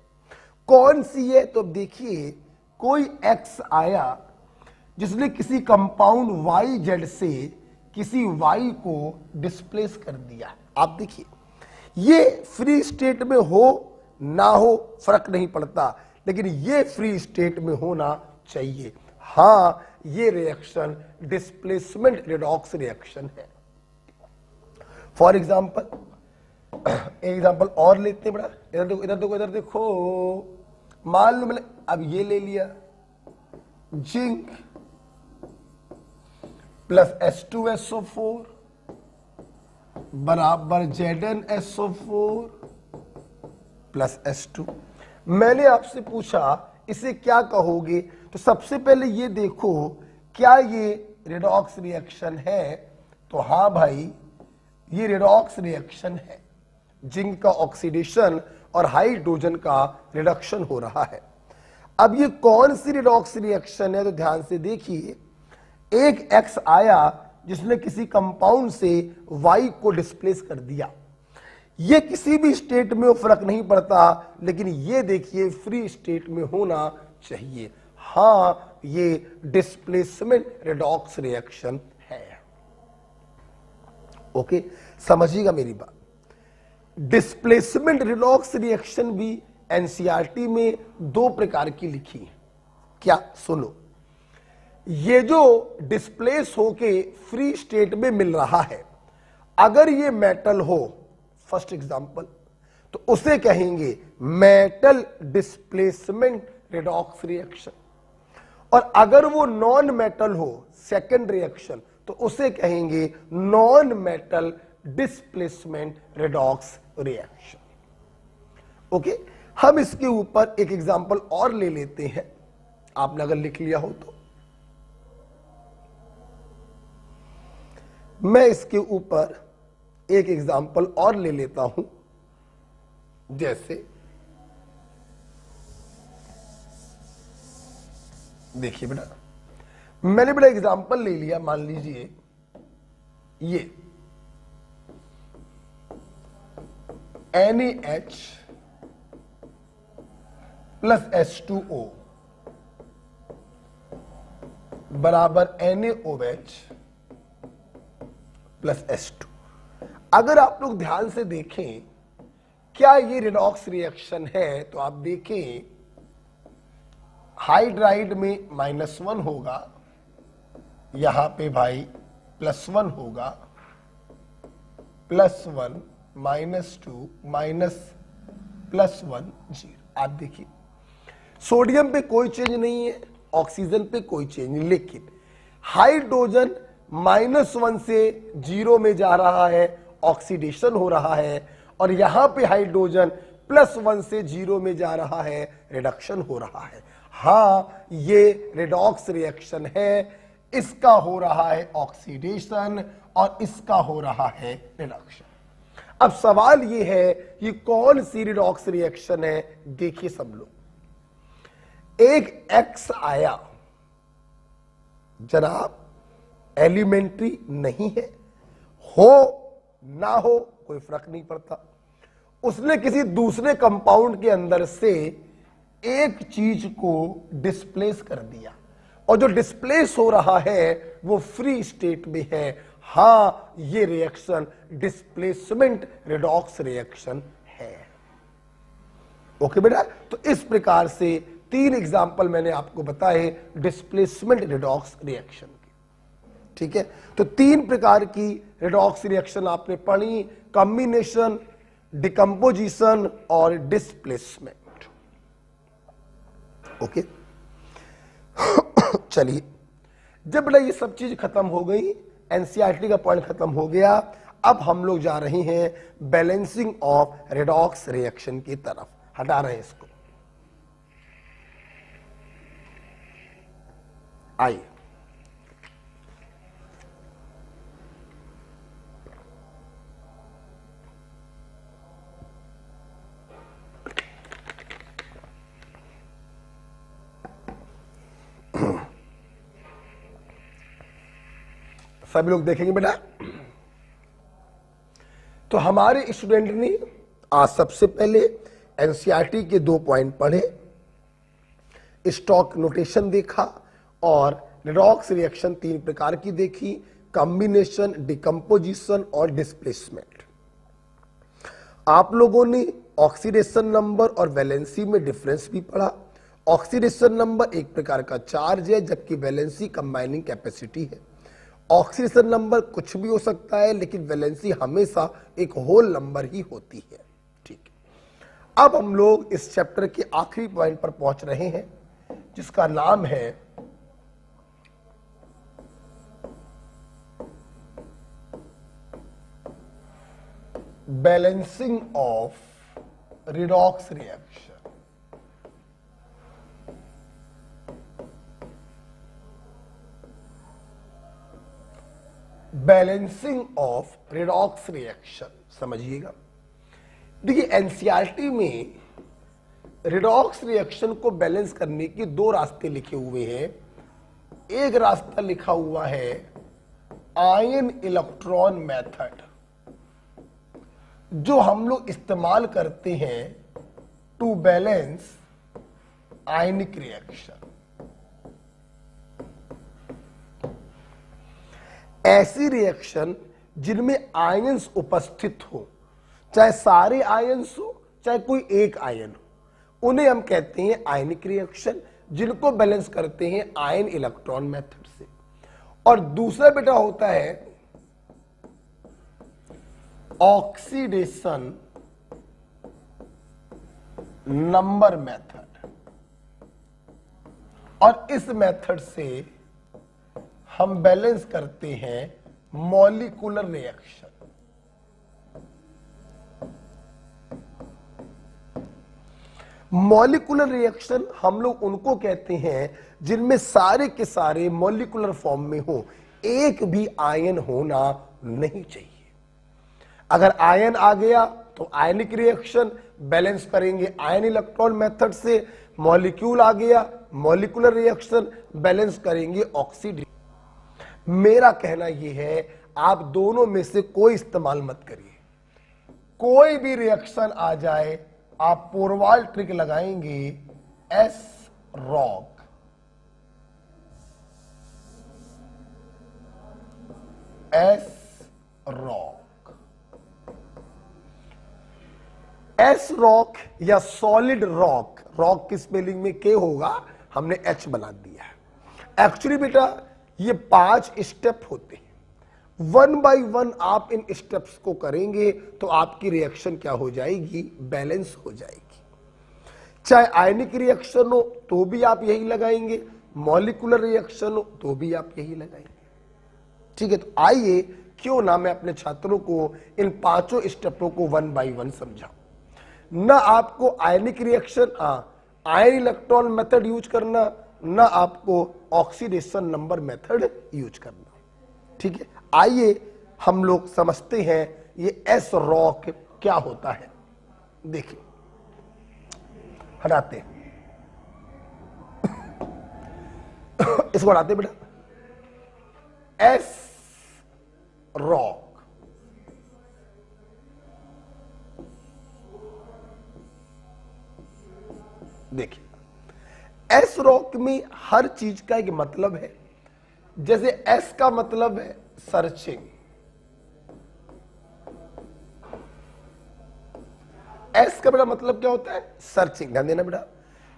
कौन सी है? तो देखिए, कोई X आया जिसने किसी कंपाउंड YZ से किसी Y को डिस्प्लेस कर दिया। आप देखिए, ये फ्री स्टेट में हो ना हो फर्क नहीं पड़ता, लेकिन ये फ्री स्टेट में होना चाहिए। हाँ, ये रिएक्शन डिस्प्लेसमेंट रिडॉक्स रिएक्शन है। फॉर एग्जाम्पल, एग्जाम्पल और लेते हैं बड़ा। इधर देखो, इधर देखो, इधर देखो। मान लो मैंने अब ये ले लिया, जिंक प्लस H2SO4 बराबर ZnSO4 प्लस H2। मैंने आपसे पूछा इसे क्या कहोगे? तो सबसे पहले ये देखो, क्या ये रेडॉक्स रिएक्शन है? तो हाँ भाई, ये रेडॉक्स रिएक्शन है। जिंक का ऑक्सीडेशन और हाइड्रोजन का रिडक्शन हो रहा है। अब ये कौन सी रेडॉक्स रिएक्शन है? तो ध्यान से देखिए, एक X आया जिसने किसी कंपाउंड से Y को डिस्प्लेस कर दिया। ये किसी भी स्टेट में फर्क नहीं पड़ता, लेकिन ये देखिए फ्री स्टेट में होना चाहिए। हाँ, ये डिस्प्लेसमेंट रेडॉक्स रिएक्शन है। ओके, समझिएगा मेरी बात। डिस्प्लेसमेंट रिडॉक्स रिएक्शन भी एनसीईआरटी में 2 प्रकार की लिखी है। क्या? सुनो, ये जो डिस्प्लेस होके फ्री स्टेट में मिल रहा है, अगर ये मेटल हो, फर्स्ट एग्जांपल, तो उसे कहेंगे मेटल डिस्प्लेसमेंट रिडॉक्स रिएक्शन। और अगर वो नॉन मेटल हो, सेकंड रिएक्शन, तो उसे कहेंगे non metal displacement redox reaction. Okay, हम इसके ऊपर एक एग्जांपल और ले लेते हैं। आपने अगर लिख लिया हो तो। मैं इसके ऊपर एक एग्जाम्पल और ले लेता हूं, जैसे देखिए बेटा, मैंने बड़ा एग्जाम्पल ले लिया, मान लीजिए ये NaH प्लस H2O बराबर NaOH प्लस H2। अगर आप लोग ध्यान से देखें क्या ये रेडॉक्स रिएक्शन है, तो आप देखें हाइड्राइड में -1 होगा, यहां पे भाई +1 होगा, +1 -2 +1 0। आप देखिए सोडियम पे कोई चेंज नहीं है, ऑक्सीजन पे कोई चेंज नहीं, लेकिन हाइड्रोजन -1 से 0 में जा रहा है, ऑक्सीडेशन हो रहा है, और यहां पे हाइड्रोजन +1 से 0 में जा रहा है, रिडक्शन हो रहा है। हाँ, ये रेडॉक्स रिएक्शन है, इसका हो रहा है ऑक्सीडेशन और इसका हो रहा है रिडक्शन। अब सवाल ये है कि कौन सी रेडॉक्स रिएक्शन है। देखिए सब लोग, एक X आया जनाब, एलिमेंट्री नहीं है, हो ना हो कोई फर्क नहीं पड़ता, उसने किसी दूसरे कंपाउंड के अंदर से एक चीज को डिस्प्लेस कर दिया, और जो डिस्प्लेस हो रहा है वो फ्री स्टेट में है। हाँ, ये रिएक्शन डिस्प्लेसमेंट रेडॉक्स रिएक्शन है। ओके बेटा, तो इस प्रकार से 3 एग्जाम्पल मैंने आपको बताए डिस्प्लेसमेंट रेडॉक्स रिएक्शन के। ठीक है, तो 3 प्रकार की रेडॉक्स रिएक्शन आपने पढ़ी, कॉम्बिनेशन, डिकम्पोजिशन और डिस्प्लेसमेंट। ओके चलिए, जब बेटा ये सब चीज खत्म हो गई, एनसीईआरटी का पॉइंट खत्म हो गया, अब हम लोग जा रहे हैं बैलेंसिंग ऑफ रेडॉक्स रिएक्शन की तरफ। हटा रहे हैं इसको, आइए सभी लोग देखेंगे बेटा। तो हमारे स्टूडेंट ने आज सबसे पहले एनसीईआरटी के 2 पॉइंट पढ़े, स्टॉक नोटेशन देखा और रेडॉक्स रिएक्शन 3 प्रकार की देखी, कॉम्बिनेशन, डिकम्पोजिशन और डिस्प्लेसमेंट। आप लोगों ने ऑक्सीडेशन नंबर और वैलेंसी में डिफरेंस भी पढ़ा। ऑक्सीडेशन नंबर एक प्रकार का चार्ज है, जबकि वैलेंसी कंबाइनिंग कैपेसिटी है। ऑक्सीडेशन नंबर कुछ भी हो सकता है, लेकिन वैलेंसी हमेशा एक होल नंबर ही होती है। ठीक है, अब हम लोग इस चैप्टर के आखिरी पॉइंट पर पहुंच रहे हैं, जिसका नाम है balancing of redox reaction. Balancing of redox reaction समझिएगा। देखिए एनसीईआरटी में रेडॉक्स रिएक्शन को बैलेंस करने के 2 रास्ते लिखे हुए हैं। एक रास्ता लिखा हुआ है आयन इलेक्ट्रॉन मेथड, जो हम लोग इस्तेमाल करते हैं टू बैलेंस आयनिक रिएक्शन। ऐसी रिएक्शन जिनमें आयंस उपस्थित हो, चाहे सारे आयंस हो चाहे कोई एक आयन हो, उन्हें हम कहते हैं आयनिक रिएक्शन, जिनको बैलेंस करते हैं आयन इलेक्ट्रॉन मेथड से। और दूसरा बेटा होता है ऑक्सीडेशन नंबर मेथड, और इस मेथड से हम बैलेंस करते हैं मॉलिक्यूलर रिएक्शन। मॉलिक्यूलर रिएक्शन हम लोग उनको कहते हैं जिनमें सारे के सारे मॉलिक्यूलर फॉर्म में हो, एक भी आयन होना नहीं चाहिए। अगर आयन आ गया तो आयनिक रिएक्शन बैलेंस करेंगे आयन इलेक्ट्रॉन मेथड से, मॉलिक्यूल आ गया मॉलिक्यूलर रिएक्शन बैलेंस करेंगे ऑक्सीडेशन। मेरा कहना यह है आप दोनों में से कोई इस्तेमाल मत करिए। कोई भी रिएक्शन आ जाए आप पोरवाल ट्रिक लगाएंगे S rock, S rock, S rock या सॉलिड रॉक, रॉक की स्पेलिंग में के होगा, हमने एच बना दिया है। एक्चुअली बेटा ये 5 स्टेप होते हैं, 1 बाय 1 आप इन स्टेप्स को करेंगे तो आपकी रिएक्शन क्या हो जाएगी, बैलेंस हो जाएगी। चाहे आयनिक रिएक्शन हो तो भी आप यही लगाएंगे, मॉलिक्यूलर रिएक्शन हो तो भी आप यही लगाएंगे। ठीक है, तो आइए क्यों ना मैं अपने छात्रों को इन 5 स्टेपों को 1 बाय 1 समझाऊं। ना आपको ionic reaction ion electron method use करना, ना आपको ऑक्सीडेशन नंबर मेथड यूज करना। ठीक है, आइए हम लोग समझते हैं ये एस रॉक क्या होता है। देखिए, हटाते हैं इसको, हटाते बेटा। एस रॉक देखिए, एस रॉक में हर चीज का एक मतलब है। जैसे एस का मतलब है सर्चिंग, एस का बेटा मतलब क्या होता है, सर्चिंग। ध्यान देना बेटा,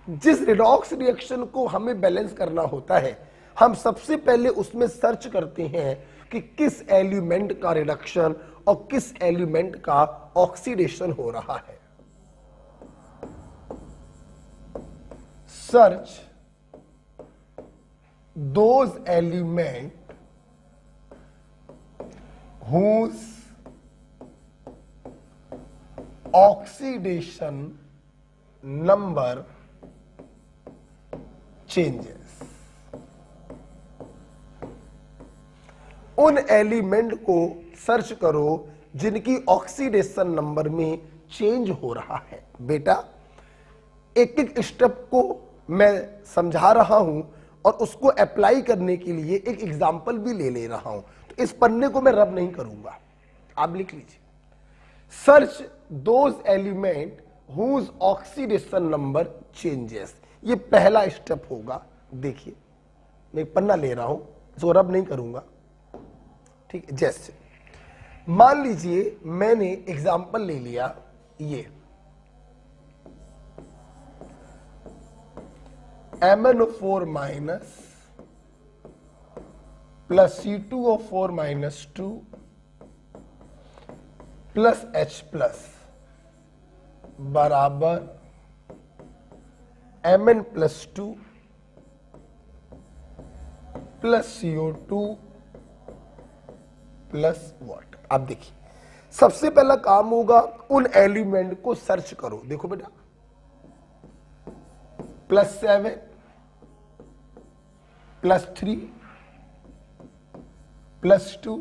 जिस रिडॉक्स रिएक्शन को हमें बैलेंस करना होता है हम सबसे पहले उसमें सर्च करते हैं कि किस एलिमेंट का रिडक्शन और किस एलिमेंट का ऑक्सीडेशन हो रहा है। Search those element whose oxidation number changes। उन एलिमेंट को सर्च करो जिनकी ऑक्सीडेशन नंबर में चेंज हो रहा है। बेटा एक एक स्टेप को मैं समझा रहा हूं और उसको अप्लाई करने के लिए एक एग्जाम्पल भी ले रहा हूं, तो इस पन्ने को मैं रब नहीं करूंगा, आप लिख लीजिए। Search those element whose oxidation number changes, ये पहला स्टेप होगा। देखिए मैं एक पन्ना ले रहा हूं, इसको रब नहीं करूंगा। ठीक है, जैसे मान लीजिए मैंने एग्जाम्पल ले लिया ये MnO4 minus plus C2O4 minus 2 plus H plus बराबर Mn plus 2 plus CO2 plus water. अब देखिए सबसे पहला काम होगा उन एलिमेंट को सर्च करो। देखो बेटा +7 +3 +2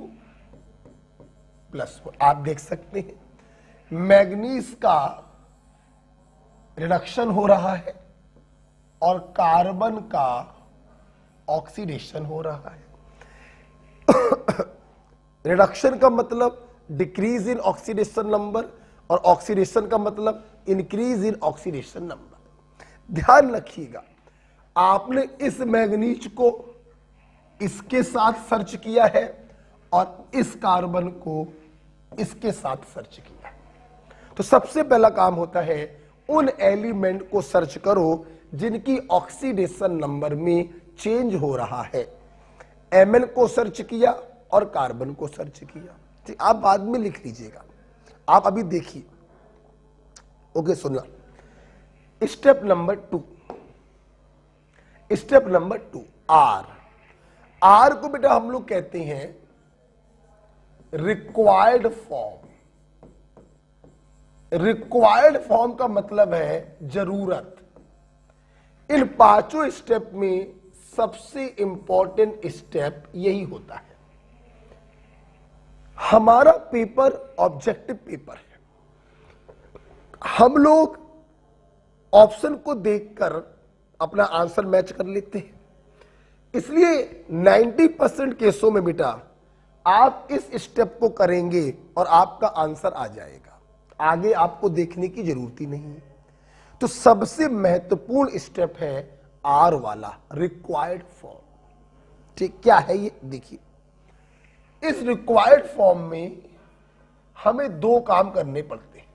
+4, आप देख सकते हैं मैग्नीज का रिडक्शन हो रहा है और कार्बन का ऑक्सीडेशन हो रहा है। रिडक्शन का मतलब डिक्रीज इन ऑक्सीडेशन नंबर और ऑक्सीडेशन का मतलब इंक्रीज इन ऑक्सीडेशन नंबर। ध्यान रखिएगा, आपने इस मैग्नीज को इसके साथ सर्च किया है और इस कार्बन को इसके साथ सर्च किया है। तो सबसे पहला काम होता है उन एलिमेंट को सर्च करो जिनकी ऑक्सीडेशन नंबर में चेंज हो रहा है। Mn को सर्च किया और कार्बन को सर्च किया। ठीक, आप बाद में लिख लीजिएगा, आप अभी देखिए। ओके, सुनना। स्टेप नंबर 2, स्टेप नंबर 2 आर को बेटा हम लोग कहते हैं रिक्वायर्ड फॉर्म। रिक्वायर्ड फॉर्म का मतलब है जरूरत। इन पांचों स्टेप में सबसे इंपॉर्टेंट स्टेप यही होता है। हमारा पेपर ऑब्जेक्टिव पेपर है। हम लोग ऑप्शन को देखकर अपना आंसर मैच कर लेते हैं, इसलिए 90% केसों में बेटा आप इस स्टेप को करेंगे और आपका आंसर आ जाएगा, आगे आपको देखने की जरूरत ही नहीं है। तो सबसे महत्वपूर्ण स्टेप है आर वाला, रिक्वायर्ड फॉर्म। ठीक, क्या है ये देखिए। इस रिक्वायर्ड फॉर्म में हमें दो काम करने पड़ते हैं।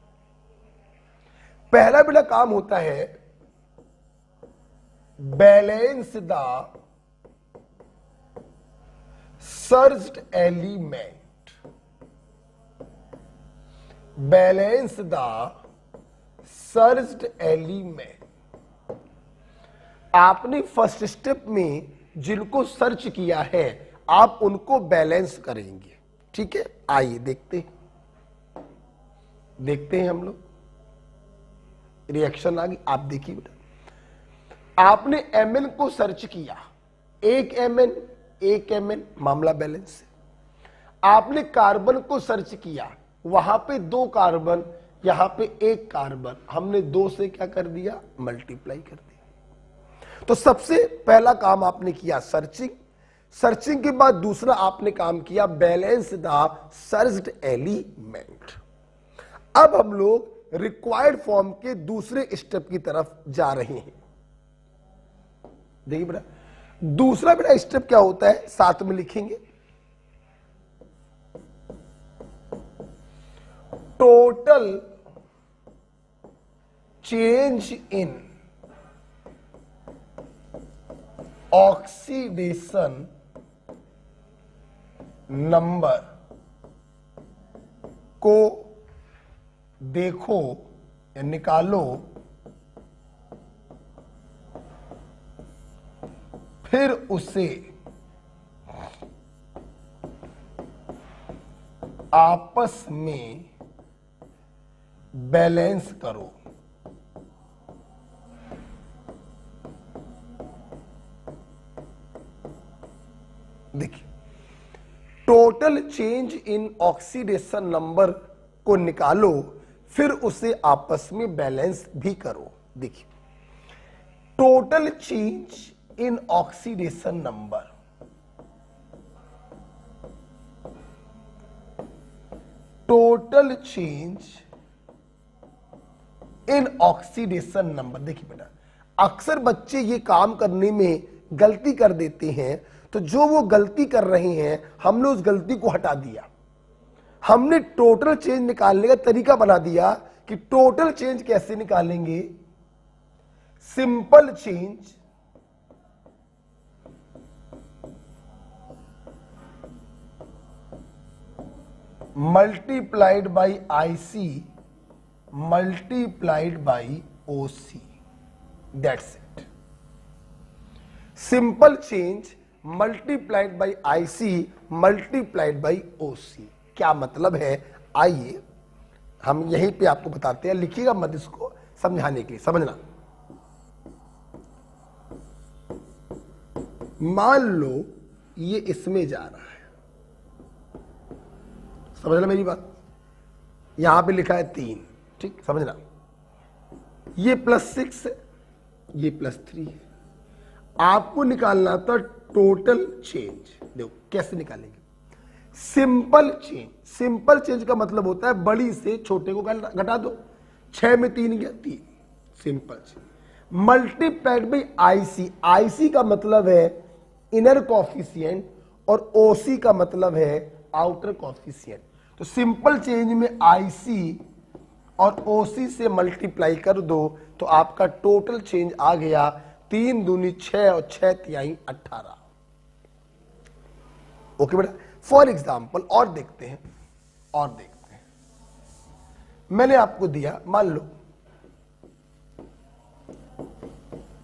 पहला बेटा काम होता है balance the searched element. Balance the searched element. आपने फर्स्ट स्टेप में जिनको सर्च किया है आप उनको बैलेंस करेंगे। ठीक है, आइए देखते हैं हम लोग। रिएक्शन आ गई, आप देखिए बेटा। आपने एमएन को सर्च किया, एक एमएन मामला बैलेंस है। आपने कार्बन को सर्च किया, वहां पे दो कार्बन, यहां पे एक कार्बन, हमने दो से क्या कर दिया, मल्टीप्लाई कर दिया। तो सबसे पहला काम आपने किया सर्चिंग के बाद दूसरा आपने काम किया बैलेंस द सर्च्ड एलिमेंट। अब हम लोग रिक्वायर्ड फॉर्म के दूसरे स्टेप की तरफ जा रहे हैं। देखिए बेटा, दूसरा बेटा स्टेप क्या होता है, साथ में लिखेंगे। Total change in oxidation number को देखो या निकालो, फिर उसे आपस में बैलेंस करो। देखिए, total change in oxidation number को निकालो, फिर उसे आपस में बैलेंस भी करो। देखिए, total change in oxidation number, total change in oxidation number. देखिए बेटा, अक्सर बच्चे ये काम करने में गलती कर देते हैं, तो जो वो गलती कर रहे हैं हमने उस गलती को हटा दिया। हमने टोटल चेंज निकालने का तरीका बना दिया कि टोटल चेंज कैसे निकालेंगे। Simple change multiplied by IC multiplied by OC, that's it. Simple change multiplied by IC multiplied by OC। क्या मतलब है, आइए हम यहीं पे आपको बताते हैं। लिखिएगा मत, इसको समझाने के लिए समझना। मान लो ये इसमें जा रहा है, समझना मेरी बात। यहां पे लिखा है 3, ठीक, समझना। ये +6 है, ये +3 है। आपको निकालना था टोटल चेंज। देखो कैसे निकालेंगे, सिंपल चेंज का मतलब होता है बड़ी से छोटे को घटा दो। 6 में 3 गया 3, simple change. Multiplied by IC का मतलब है इनर कॉफिशिएंट और OC का मतलब है आउटर कॉफिशिएंट। तो सिंपल चेंज में IC और OC से मल्टीप्लाई कर दो तो आपका टोटल चेंज आ गया 3 दूनी 6 और 6 तिहाई 18। ओके बेटा, फॉर एग्जाम्पल और देखते हैं। मैंने आपको दिया, मान लो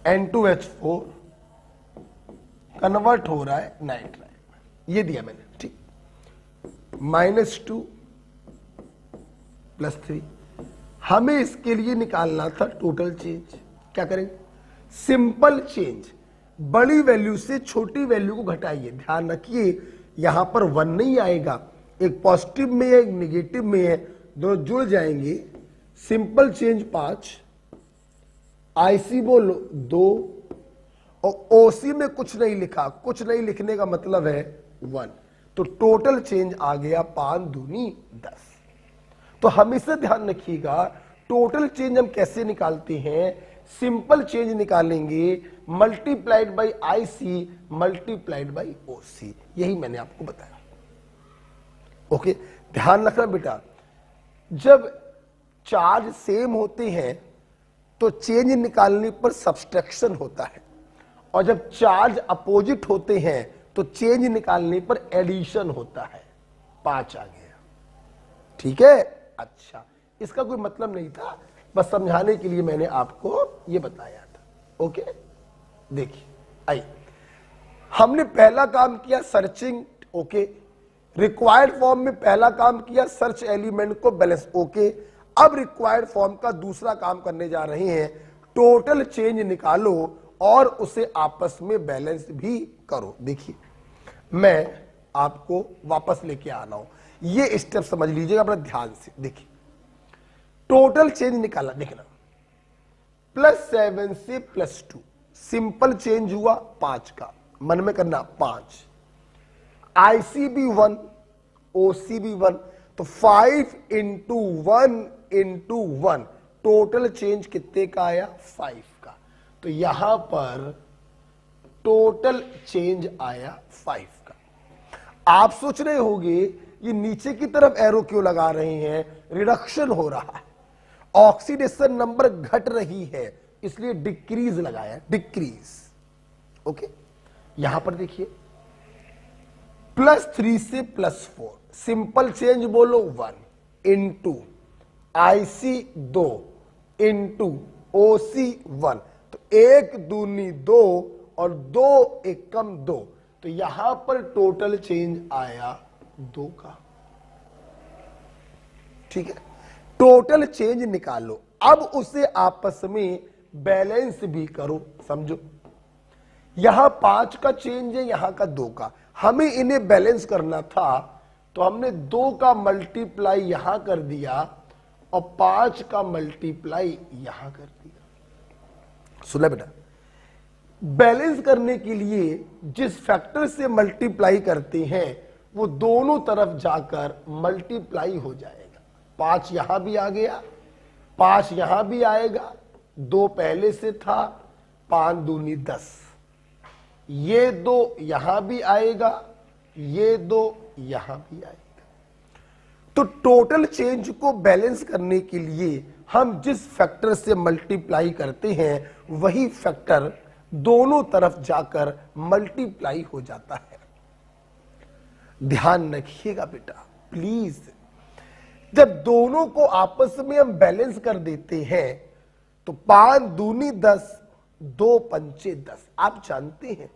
N2H4 कन्वर्ट हो रहा है नाइट्राइल, ये दिया मैंने, ठीक। -2 +3 हमें इसके लिए निकालना था टोटल चेंज। क्या करेंगे? सिंपल चेंज, बड़ी वैल्यू से छोटी वैल्यू को घटाइए। ध्यान रखिए यहां पर 1 नहीं आएगा, एक पॉजिटिव में है एक निगेटिव में है, दोनों जुड़ जाएंगे। सिंपल चेंज 5, आईसी बोलो 2 और ओसी में कुछ नहीं लिखा, कुछ नहीं लिखने का मतलब है 1, तो टोटल चेंज आ गया 5 दूनी 10। तो हमेशा ध्यान रखिएगा टोटल चेंज हम कैसे निकालते हैं, सिंपल चेंज निकालेंगे multiplied by IC multiplied by OC, यही मैंने आपको बताया। ओके, ध्यान रखना बेटा, जब चार्ज सेम होते हैं तो चेंज निकालने पर सब्सट्रैक्शन होता है, और जब चार्ज अपोजिट होते हैं तो चेंज निकालने पर एडिशन होता है। 5 आ गया, ठीक है। अच्छा, इसका कोई मतलब नहीं था, बस समझाने के लिए मैंने आपको यह बताया था। ओके, देखिए आइए, हमने पहला काम किया सर्चिंग। ओके, रिक्वायर्ड फॉर्म में पहला काम किया सर्च एलिमेंट को बैलेंस। ओके, अब रिक्वायर्ड फॉर्म का दूसरा काम करने जा रहे हैं, टोटल चेंज निकालो और उसे आपस में बैलेंस भी करो। देखिए मैं आपको वापस लेके आ रहा हूं, ये स्टेप समझ लीजिएगा अपना ध्यान से। देखिए टोटल चेंज निकाला, देखना +7 से +2, सिंपल चेंज हुआ 5 का, मन में करना 5, आईसी भी 1 ओसी भी 1, तो 5 × 1 × 1 टोटल चेंज कितने का आया? 5 का। तो यहां पर टोटल चेंज आया 5 का। आप सोच रहे होंगे ये नीचे की तरफ एरो क्यों लगा रहे हैं? रिडक्शन हो रहा है, ऑक्सीडेशन नंबर घट रही है, इसलिए डिक्रीज लगाया, डिक्रीज। ओके, यहां पर देखिए +3 से +4, सिंपल चेंज बोलो 1 × आईसी 2 × ओसी 1, तो 1 दूनी 2 और 2 एकम 2, तो यहां पर टोटल चेंज आया 2 का। ठीक है, टोटल चेंज निकालो, अब उसे आपस में बैलेंस भी करो। समझो यहां 5 का चेंज है, यहां का 2 का, हमें इन्हें बैलेंस करना था, तो हमने 2 का मल्टीप्लाई यहां कर दिया और 5 का मल्टीप्लाई यहां कर दिया। सुना बेटा, बैलेंस करने के लिए जिस फैक्टर से मल्टीप्लाई करते हैं वो दोनों तरफ जाकर मल्टीप्लाई हो जाएगा। 5 यहां भी आ गया, 5 यहां भी आएगा, 2 पहले से था, 5 दूनी 10, ये 2 यहां भी आएगा, ये 2 यहां भी आएगा। तो टोटल चेंज को बैलेंस करने के लिए हम जिस फैक्टर से मल्टीप्लाई करते हैं वही फैक्टर दोनों तरफ जाकर मल्टीप्लाई हो जाता है। ध्यान रखिएगा बेटा प्लीज, जब दोनों को आपस में हम बैलेंस कर देते हैं तो 5 दूनी 10, 2 पंचे 10। आप जानते हैं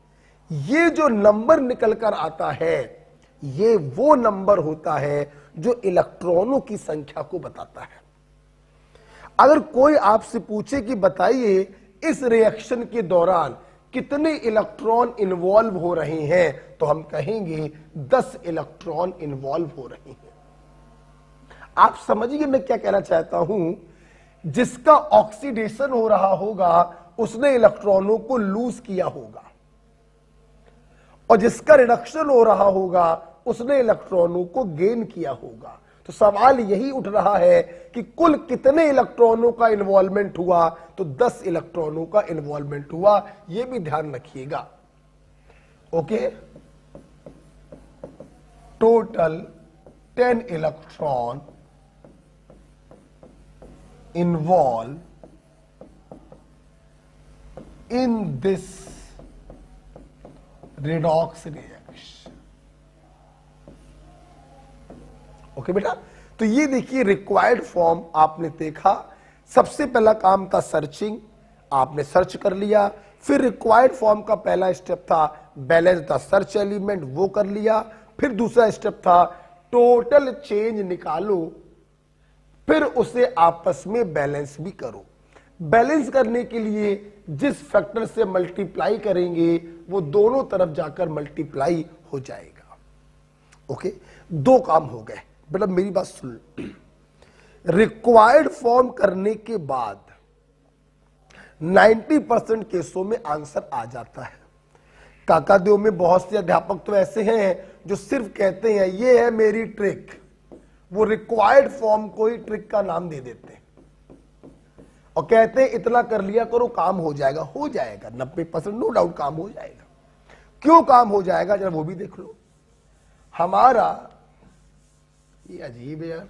ये जो नंबर निकल कर आता है ये वो नंबर होता है जो इलेक्ट्रॉनों की संख्या को बताता है। अगर कोई आपसे पूछे कि बताइए इस रिएक्शन के दौरान कितने इलेक्ट्रॉन इन्वॉल्व हो रहे हैं, तो हम कहेंगे 10 इलेक्ट्रॉन इन्वॉल्व हो रहे हैं। आप समझिए मैं क्या कहना चाहता हूं, जिसका ऑक्सीडेशन हो रहा होगा उसने इलेक्ट्रॉनों को लूज किया होगा, और जिसका रिडक्शन हो रहा होगा उसने इलेक्ट्रॉनों को गेन किया होगा। तो सवाल यही उठ रहा है कि कुल कितने इलेक्ट्रॉनों का इन्वॉल्वमेंट हुआ, तो 10 इलेक्ट्रॉनों का इन्वॉल्वमेंट हुआ, यह भी ध्यान रखिएगा। Okay, total 10 electron involve in this redox reaction। Okay बेटा, तो ये देखिए रिक्वायर्ड फॉर्म आपने देखा। सबसे पहला काम था सर्चिंग, आपने सर्च कर लिया, फिर रिक्वायर्ड फॉर्म का पहला स्टेप था बैलेंस द सर्च एलिमेंट, वो कर लिया, फिर दूसरा स्टेप था टोटल चेंज निकालो, फिर उसे आपस में बैलेंस भी करो। बैलेंस करने के लिए जिस फैक्टर से मल्टीप्लाई करेंगे वो दोनों तरफ जाकर मल्टीप्लाई हो जाएगा। ओके, दो काम हो गए बेटा, मेरी बात सुन। रिक्वायर्ड फॉर्म करने के बाद 90% केसों में आंसर आ जाता है। काकादेव में बहुत से अध्यापक तो ऐसे हैं जो सिर्फ कहते हैं ये है मेरी ट्रिक, वो रिक्वायर्ड फॉर्म को ही ट्रिक का नाम दे देते हैं और कहते हैं इतना कर लिया करो काम हो जाएगा। हो जाएगा 90%, नो डाउट काम हो जाएगा। क्यों काम हो जाएगा जरा वो भी देख लो। हमारा ये अजीब है यार,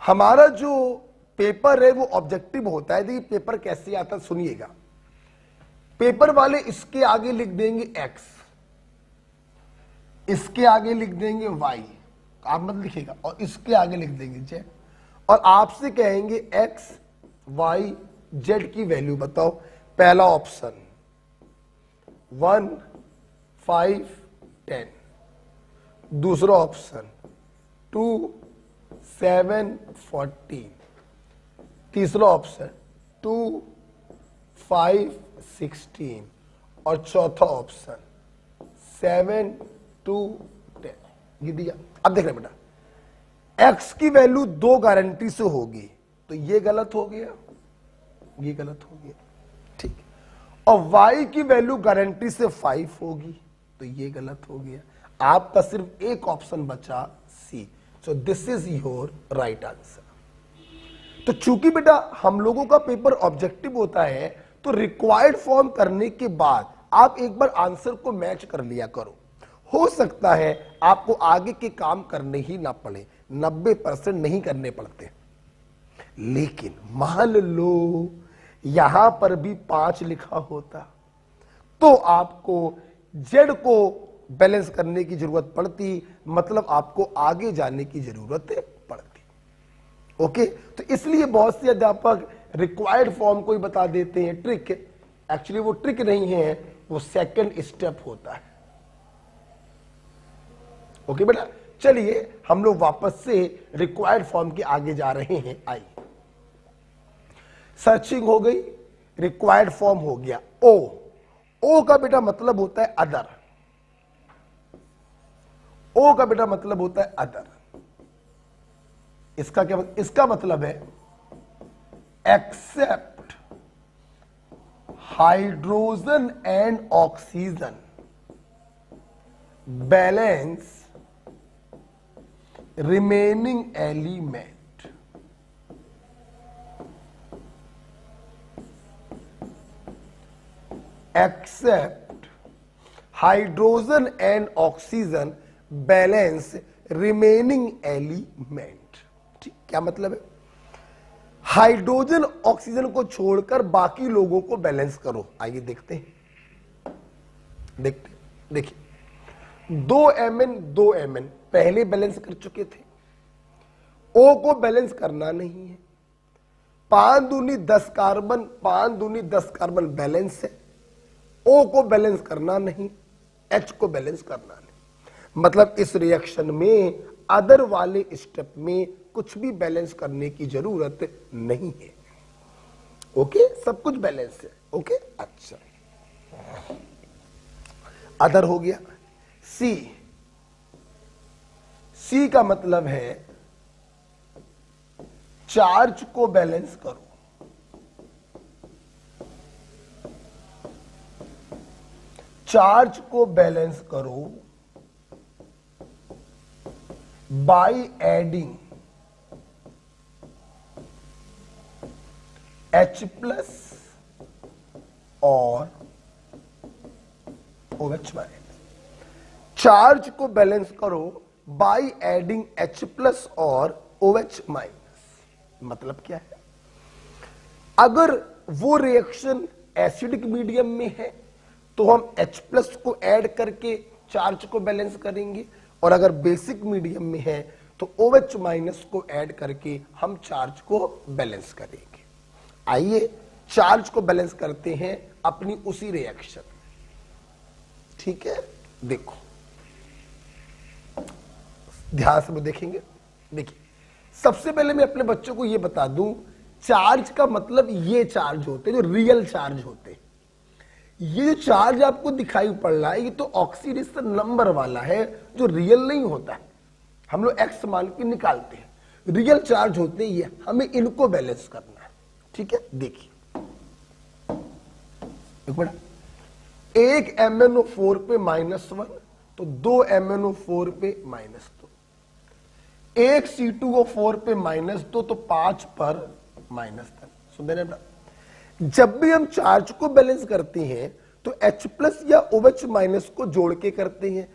हमारा जो पेपर है वो ऑब्जेक्टिव होता है। देखिए पेपर कैसे आता है सुनिएगा। पेपर वाले इसके आगे लिख देंगे x, इसके आगे लिख देंगे y, आप मत लिखेगा, और इसके आगे लिख देंगे z, और आपसे कहेंगे x y z की वैल्यू बताओ। पहला ऑप्शन 1 5 10, दूसरा ऑप्शन 2 7 14, तीसरा ऑप्शन 2 5 16, और चौथा ऑप्शन 7 2 10। ये दिया। अब देख रहे बेटा, x की वैल्यू 2 गारंटी से होगी तो ये गलत हो गया, ये गलत हो गया, ठीक। और y की वैल्यू गारंटी से 5 होगी तो ये गलत हो गया। आपका सिर्फ एक ऑप्शन बचा C. So this is your right answer. तो चूंकि बेटा हम लोगों का पेपर ऑब्जेक्टिव होता है तो रिक्वायर्ड फॉर्म करने के बाद आप एक बार आंसर को मैच कर लिया करो। हो सकता है आपको आगे के काम करने ही ना पड़े, 90% नहीं करने पड़ते, लेकिन मान लो यहां पर भी 5 लिखा होता तो आपको जेड को बैलेंस करने की जरूरत पड़ती, मतलब आपको आगे जाने की जरूरत पड़ती। ओके, तो इसलिए बहुत से अध्यापक रिक्वायर्ड फॉर्म को ही बता देते हैं ट्रिक। एक्चुअली वो ट्रिक नहीं है, वो सेकंड स्टेप होता है। ओके बेटा, चलिए हम लोग वापस से रिक्वायर्ड फॉर्म के आगे जा रहे हैं। आइए, सर्चिंग हो गई, रिक्वायर्ड फॉर्म हो गया। ओ का बेटा मतलब होता है अदर। ओ का बेटा मतलब होता है अदर। इसका क्या, इसका मतलब है except hydrogen and oxygen balance remaining element. Except hydrogen and oxygen balance remaining element. ठीक, क्या मतलब है? हाइड्रोजन ऑक्सीजन को छोड़कर बाकी लोगों को बैलेंस करो। आइए देखते हैं, देखिए 2Mn पहले बैलेंस कर चुके थे, O को बैलेंस करना नहीं है। 5 दूनी 10 कार्बन, 5 दूनी 10 कार्बन बैलेंस है, O को बैलेंस करना नहीं, H को बैलेंस करना नहीं। मतलब इस रिएक्शन में अदर वाले स्टेप में कुछ भी बैलेंस करने की जरूरत नहीं है। ओके, सब कुछ बैलेंस है। ओके, अच्छा, अदर हो गया। सी का मतलब है चार्ज को बैलेंस करो। चार्ज को बैलेंस करो बाय एडिंग H+ और OH-। चार्ज को बैलेंस करो बाय एडिंग H+ और OH-। मतलब क्या है? अगर वो रिएक्शन एसिडिक मीडियम में है तो हम H+ को ऐड करके चार्ज को बैलेंस करेंगे, और अगर बेसिक मीडियम में है तो OH- को ऐड करके हम चार्ज को बैलेंस करेंगे। आइए चार्ज को बैलेंस करते हैं अपनी उसी रिएक्शन में। ठीक है, देखो ध्यान से वो देखेंगे। देखिए, सबसे पहले मैं अपने बच्चों को ये बता दूं, चार्ज का मतलब ये चार्ज होते हैं जो रियल चार्ज होते हैं। ये जो चार्ज आपको दिखाई पड़ रहा है ये तो ऑक्सीडेशन नंबर वाला है, जो रियल नहीं होता है। हम लोग एक्स मान के निकालते हैं, रियल चार्ज होते हैं ये, हमें इनको बैलेंस करना है। ठीक है, देखिए एक मिनट, एक MnO4 पे -1 तो 2 MnO4 पे -2, एक C2O4 पे -2 तो 5 पर -10। सुन रहे हैं? जब भी हम चार्ज को बैलेंस करते हैं तो H+ या OH- को जोड़ के करते हैं,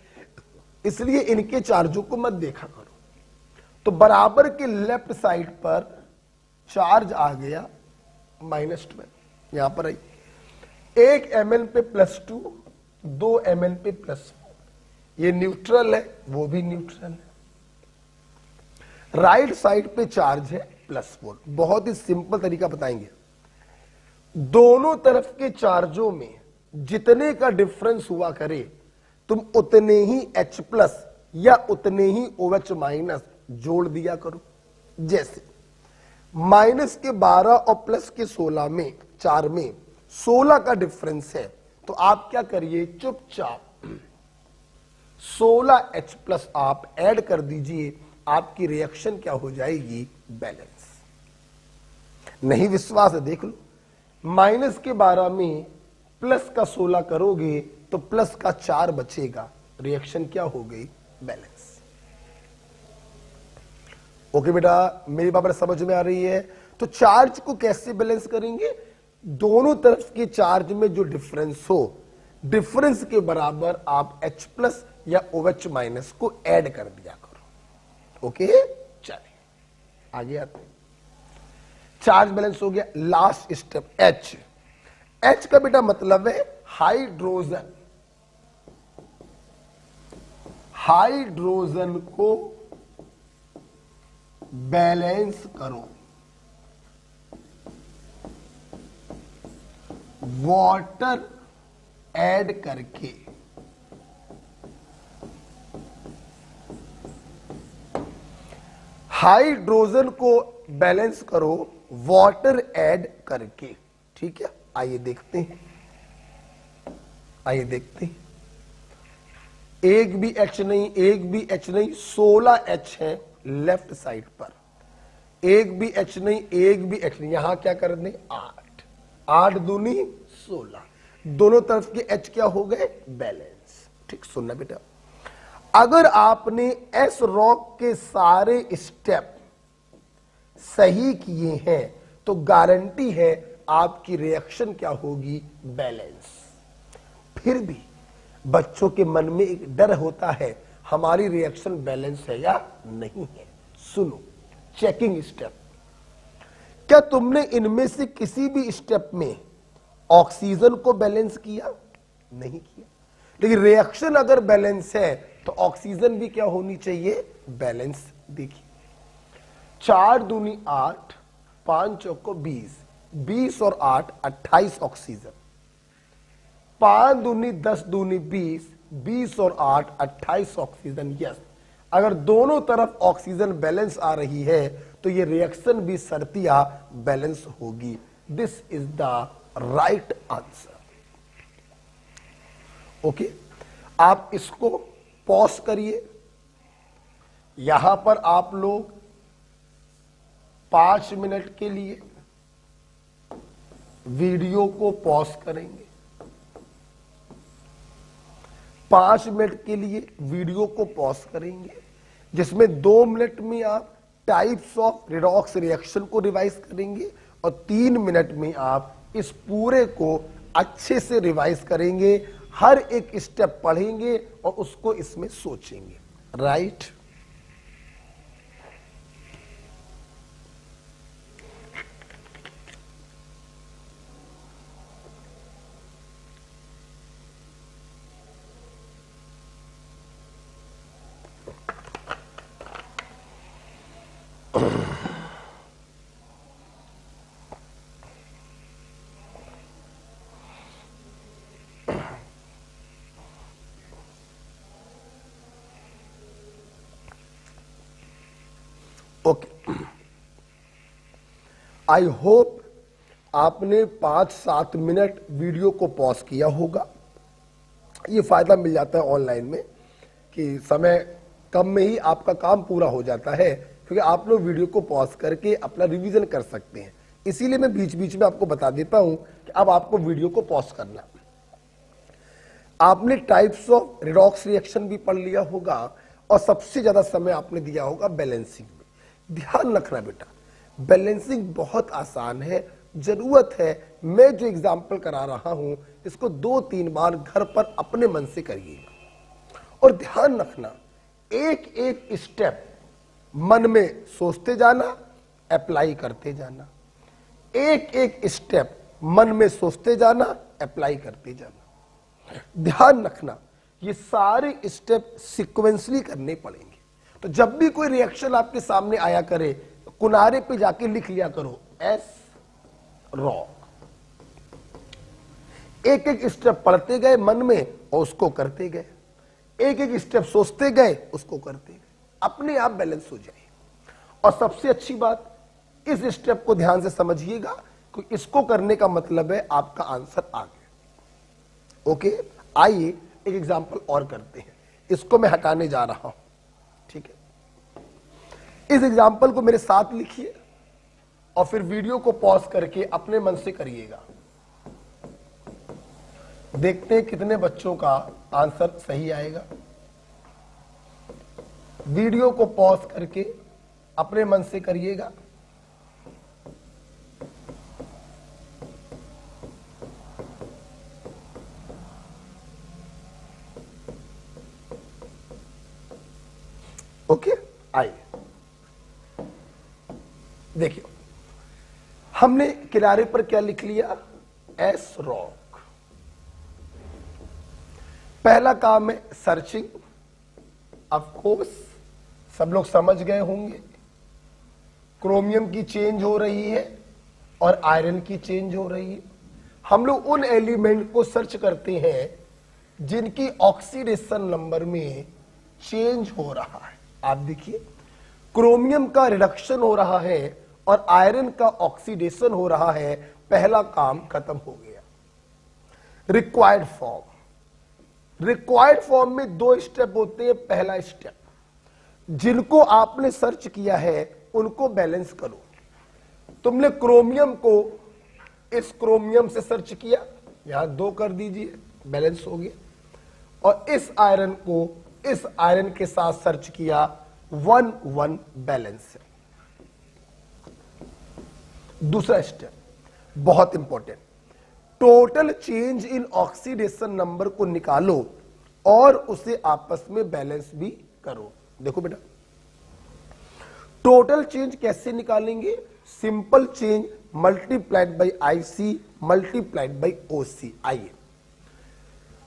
इसलिए इनके चार्जों को मत देखा करो। तो बराबर के लेफ्ट साइड पर चार्ज आ गया -12, यहां पर आई, एक Mn पे +2, 2 Mn पे +4, ये न्यूट्रल है, वो भी न्यूट्रल है। राइट साइड पे चार्ज है +4। बहुत ही सिंपल तरीका बताएंगे, दोनों तरफ के चार्जों में जितने का डिफरेंस हुआ करे तुम उतने ही H+ या उतने ही OH- जोड़ दिया करो। जैसे -12 और +16 में, 4 में 16 का डिफरेंस है, तो आप क्या करिए, चुपचाप 16H+ आप ऐड कर दीजिए, आपकी रिएक्शन क्या हो जाएगी, बैलेंस। नहीं विश्वास है देख लो, -12 में +16 करोगे तो +4 बचेगा, रिएक्शन क्या हो गई, बैलेंस। ओके बेटा, मेरी बात समझ में आ रही है? तो चार्ज को कैसे बैलेंस करेंगे, दोनों तरफ के चार्ज में जो डिफरेंस हो, डिफरेंस के बराबर आप H+ या OH- को ऐड कर दिया करो। ओके, चलिए आगे आते हैं। चार्ज बैलेंस हो गया। Last step H। H का बेटा मतलब है हाइड्रोजन। हाइड्रोजन को बैलेंस करो वाटर ऐड करके। हाइड्रोजन को बैलेंस करो वाटर ऐड करके। ठीक है, आइए देखते हैं, आइए देखते हैं। एक भी H नहीं, एक भी H नहीं, 16 H है लेफ्ट साइड पर, एक भी H नहीं, एक भी H नहीं। यहां क्या कर दें, 8, 8 दूनी 16, दोनों तरफ के H क्या हो गए, बैलेंस। ठीक, सुनना बेटा, अगर आपने एस रॉक के सारे स्टेप सही किए हैं तो गारंटी है आपकी रिएक्शन क्या होगी, बैलेंस। फिर भी बच्चों के मन में एक डर होता है, हमारी रिएक्शन बैलेंस है या नहीं है। सुनो, चेकिंग स्टेप, क्या तुमने इनमें से किसी भी स्टेप में ऑक्सीजन को बैलेंस किया, नहीं किया। लेकिन रिएक्शन अगर बैलेंस है तो ऑक्सीजन भी क्या होनी चाहिए, बैलेंस। देखिए 4 दूनी 8, 5 चौको 20, 20 और 8 28 ऑक्सीजन, 5 दूनी 10 दूनी 20, 20 और 8 28 ऑक्सीजन। यस, अगर दोनों तरफ ऑक्सीजन बैलेंस आ रही है तो ये रिएक्शन भी शर्तिया बैलेंस होगी। This is the right answer. Okay, आप इसको पॉज करिए। यहां पर आप लोग 5 मिनट के लिए वीडियो को पॉज करेंगे। 5 मिनट के लिए वीडियो को पॉज करेंगे, जिसमें 2 मिनट में आप टाइप्स ऑफ रिडॉक्स रिएक्शन को रिवाइज करेंगे और 3 मिनट में आप इस पूरे को अच्छे से रिवाइज करेंगे, हर एक स्टेप पढ़ेंगे और उसको इसमें सोचेंगे। राइट? ओके, आई होप आपने 5-7 मिनट वीडियो को पॉज किया होगा। ये फायदा मिल जाता है ऑनलाइन में कि समय कम में ही आपका काम पूरा हो जाता है, क्योंकि आप लोग वीडियो को पॉज करके अपना रिवीजन कर सकते हैं। इसीलिए मैं बीच बीच में आपको बता देता हूं कि अब आपको वीडियो को पॉज करना। आपने टाइप्स ऑफ रिडॉक्स रिएक्शन भी पढ़ लिया होगा और सबसे ज्यादा समय आपने दिया होगा बैलेंसिंग में। ध्यान रखना बेटा, बैलेंसिंग बहुत आसान है, जरूरत है मैं जो एग्जाम्पल करा रहा हूं इसको 2-3 बार घर पर अपने मन से करिएगा। और ध्यान रखना, एक एक स्टेप मन में सोचते जाना, अप्लाई करते जाना। एक एक स्टेप मन में सोचते जाना, अप्लाई करते जाना। ध्यान रखना, ये सारे स्टेप सीक्वेंसली करने पड़ेंगे। तो जब भी कोई रिएक्शन आपके सामने आया करे तो किनारे पे जाके लिख लिया करो एस रॉक। एक एक स्टेप पढ़ते गए मन में और उसको करते गए, एक एक स्टेप सोचते गए उसको करते गए, अपने आप बैलेंस हो जाए। और सबसे अच्छी बात, इस स्टेप को ध्यान से समझिएगा, क्योंकि इसको करने का मतलब है आपका आंसर आ गया। ओके, आइए एक एग्जांपल और करते हैं। इसको मैं हटाने जा रहा हूं, ठीक है। इस एग्जांपल को मेरे साथ लिखिए और फिर वीडियो को पॉज करके अपने मन से करिएगा। देखते हैं कितने बच्चों का आंसर सही आएगा। वीडियो को पॉज करके अपने मन से करिएगा। ओके, आइए देखिए, हमने किनारे पर क्या लिख लिया, एस रॉक। पहला काम है सर्चिंग। ऑफ कोर्स सब लोग समझ गए होंगे, क्रोमियम की चेंज हो रही है और आयरन की चेंज हो रही है। हम लोग उन एलिमेंट को सर्च करते हैं जिनकी ऑक्सीडेशन नंबर में चेंज हो रहा है। आप देखिए, क्रोमियम का रिडक्शन हो रहा है और आयरन का ऑक्सीडेशन हो रहा है। पहला काम खत्म हो गया। रिक्वायर्ड फॉर्म, रिक्वायर्ड फॉर्म में 2 स्टेप होते हैं। पहला स्टेप, जिनको आपने सर्च किया है उनको बैलेंस करो। तुमने क्रोमियम को इस क्रोमियम से सर्च किया, यहां 2 कर दीजिए, बैलेंस हो गया। और इस आयरन को इस आयरन के साथ सर्च किया, 1-1 बैलेंस है। दूसरा स्टेप बहुत important, total change in oxidation number को निकालो और उसे आपस में बैलेंस भी करो। देखो बेटा, टोटल चेंज कैसे निकालेंगे, simple change multiplied by IC multiplied by OC। आइए,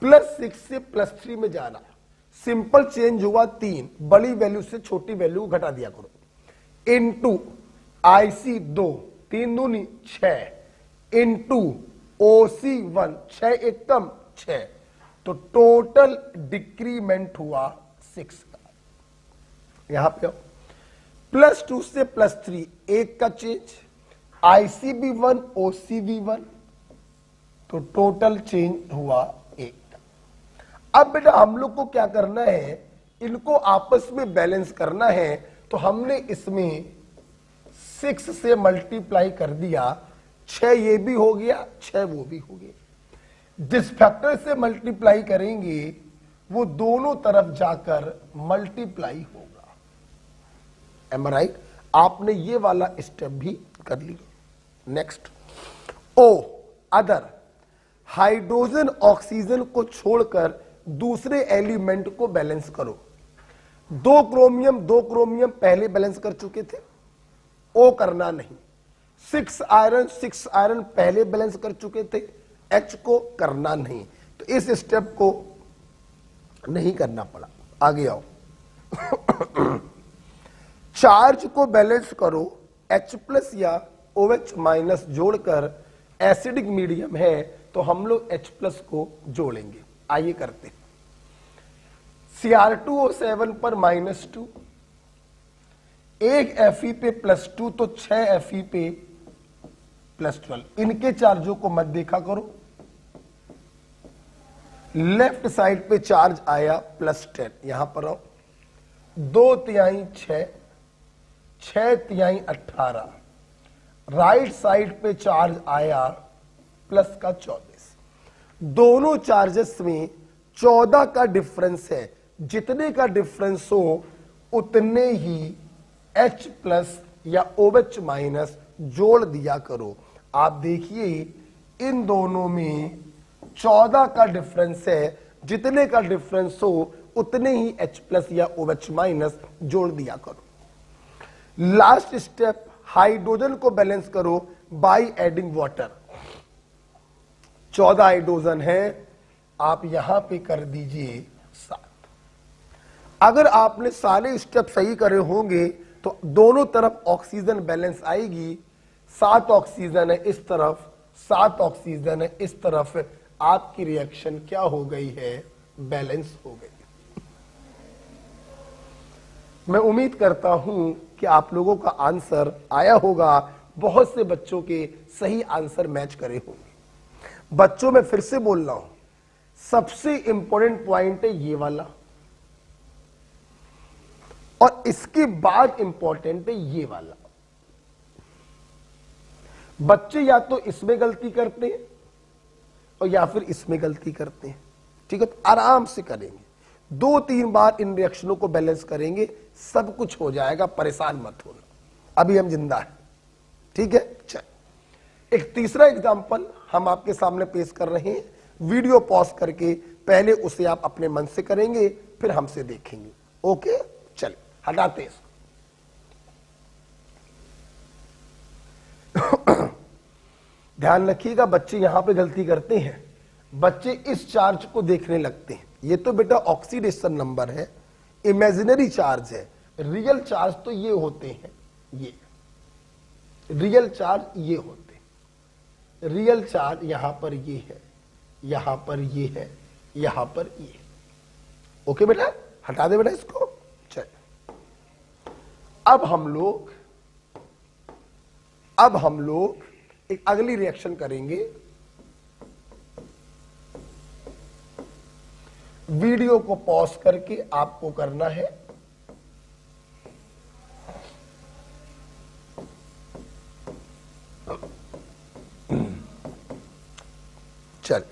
+6 से +3 में जाना, सिंपल चेंज हुआ 3, बड़ी वैल्यू से छोटी वैल्यू घटा दिया करो, इनटू IC 2, 3 दूनी 6, इनटू OC 1, 6 एक कम 6, तो टोटल डिक्रीमेंट हुआ 6 का। यहां पे +2 से +3 1 का चेंज, IC भी 1 OC भी 1, तो टोटल चेंज हुआ 1 का। अब बेटा हम लोग को क्या करना है, इनको आपस में बैलेंस करना है। तो हमने इसमें 6 से मल्टीप्लाई कर दिया, 6 ये भी हो गया, 6 वो भी हो गया। जिस फैक्टर से मल्टीप्लाई करेंगे वो दोनों तरफ जाकर मल्टीप्लाई होगा। एम आई राइट? आपने ये वाला स्टेप भी कर लिया। नेक्स्ट, ओ अदर, हाइड्रोजन ऑक्सीजन को छोड़कर दूसरे एलिमेंट को बैलेंस करो। 2 क्रोमियम पहले बैलेंस कर चुके थे, ओ करना नहीं। 6 आयरन पहले बैलेंस कर चुके थे, H को करना नहीं। तो इस स्टेप को नहीं करना पड़ा। आगे आओ, चार्ज को बैलेंस करो, H+ या OH- जोड़कर एसिडिक मीडियम है तो हम लोग H+ को जोड़ेंगे। आइए करते हैं। Cr2O7 पर -2, एक Fe पे +2 तो 6 Fe पे +12। इनके चार्जों को मत देखा करो। लेफ्ट साइड पे चार्ज आया +10, यहां पर आओ, 2 तिहाई 6, 6 तिहाई 18। राइट साइड पे चार्ज आया प्लस का 24। दोनों चार्जेस में 14 का डिफरेंस है। जितने का डिफरेंस हो उतने ही H प्लस या OH माइनस जोड़ दिया करो। आप देखिए इन दोनों में 14 का डिफरेंस है। जितने का डिफरेंस हो उतने ही H प्लस या OH माइनस जोड़ दिया करो। लास्ट स्टेप, हाइड्रोजन को बैलेंस करो बाय एडिंग वाटर। 14 हाइड्रोजन है, आप यहां पे कर दीजिए 7। अगर आपने सारे स्टेप सही करे होंगे तो दोनों तरफ ऑक्सीजन बैलेंस आएगी। 7 ऑक्सीजन है इस तरफ, 7 ऑक्सीजन है इस तरफ। आपकी रिएक्शन क्या हो गई है? बैलेंस हो गई। मैं उम्मीद करता हूं कि आप लोगों का आंसर आया होगा। बहुत से बच्चों के सही आंसर मैच करे होंगे। बच्चों में फिर से बोल रहा हूं, सबसे इंपॉर्टेंट पॉइंट है ये वाला, और इसके बाद इंपॉर्टेंट है ये वाला। बच्चे या तो इसमें गलती करते हैं और या फिर इसमें गलती करते हैं। ठीक है, तो आराम से करेंगे, 2-3 बार इन रिएक्शनों को बैलेंस करेंगे, सब कुछ हो जाएगा, परेशान मत होना। अभी हम जिंदा हैं। ठीक है, चल एक तीसरा एग्जांपल हम आपके सामने पेश कर रहे हैं। वीडियो पॉज करके पहले उसे आप अपने मन से करेंगे, फिर हमसे देखेंगे। ओके, चल हटाते हैं इसको। ध्यान रखिएगा, बच्चे यहां पे गलती करते हैं। बच्चे इस चार्ज को देखने लगते हैं। ये तो बेटा ऑक्सीडेशन नंबर है, इमेजिनरी चार्ज है। रियल चार्ज तो ये होते हैं, ये रियल चार्ज ये होते हैं। रियल चार्ज यहां पर ये है, यहां पर ये है, यहां पर ये। ओके बेटा, हटा दे बेटा इसको। चल अब हम लोग एक अगली रिएक्शन करेंगे। वीडियो को पॉज करके आपको करना है। चल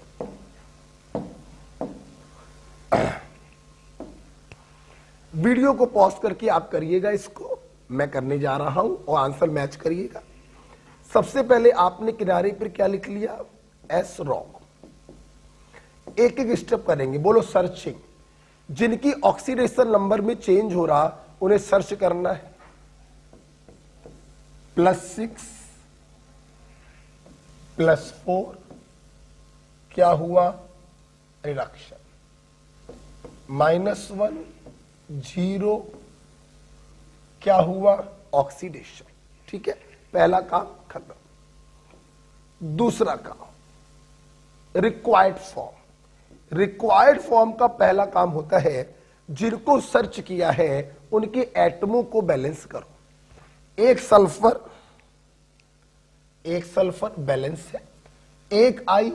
वीडियो को पॉज करके आप करिएगा इसको, मैं करने जा रहा हूं और आंसर मैच करिएगा। सबसे पहले आपने किनारे पर क्या लिख लिया? S rock. एक एक स्टेप करेंगे, बोलो सर्चिंग। जिनकी ऑक्सीडेशन नंबर में चेंज हो रहा उन्हें सर्च करना है। +6 +4 क्या हुआ? रिडक्शन। -1 0 क्या हुआ? ऑक्सीडेशन। ठीक है, पहला काम खत्म। दूसरा काम रिक्वायर्ड फॉर्म। रिक्वायर्ड फॉर्म का पहला काम होता है, जिनको सर्च किया है उनके एटमों को बैलेंस करो। एक सल्फर बैलेंस है, एक I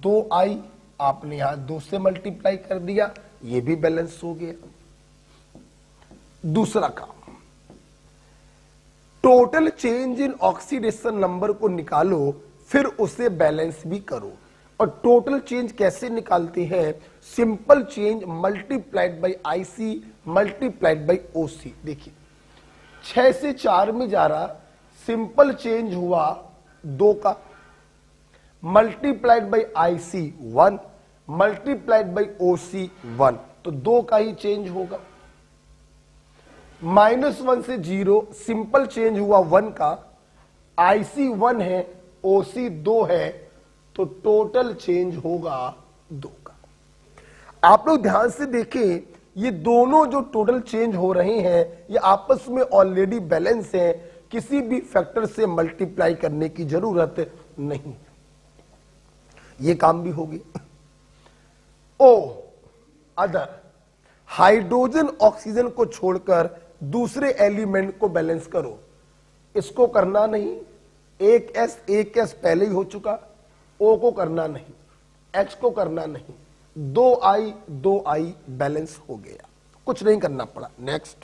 2 I आपने यहां 2 से मल्टीप्लाई कर दिया, ये भी बैलेंस हो गया। दूसरा काम, total change in oxidation number को निकालो, फिर उसे बैलेंस भी करो। और टोटल चेंज कैसे निकालते हैं? Simple change multiplied by IC multiplied by OC। देखिए 6 से 4 में जा रहा, सिंपल चेंज हुआ 2 का, multiplied by IC 1 multiplied by OC 1, तो 2 का ही चेंज होगा। -1 से 0 सिंपल चेंज हुआ 1 का, IC 1 है, OC 2 है, तो टोटल चेंज होगा 2 का। आप लोग ध्यान से देखें, ये दोनों जो टोटल चेंज हो रहे हैं ये आपस में ऑलरेडी बैलेंस है, किसी भी फैक्टर से मल्टीप्लाई करने की जरूरत नहीं। ये काम भी होगी। ओ अदर, हाइड्रोजन ऑक्सीजन को छोड़कर दूसरे एलिमेंट को बैलेंस करो। इसको करना नहीं, एक एस पहले ही हो चुका, ओ को करना नहीं, एच को करना नहीं, 2i बैलेंस हो गया, कुछ नहीं करना पड़ा। नेक्स्ट,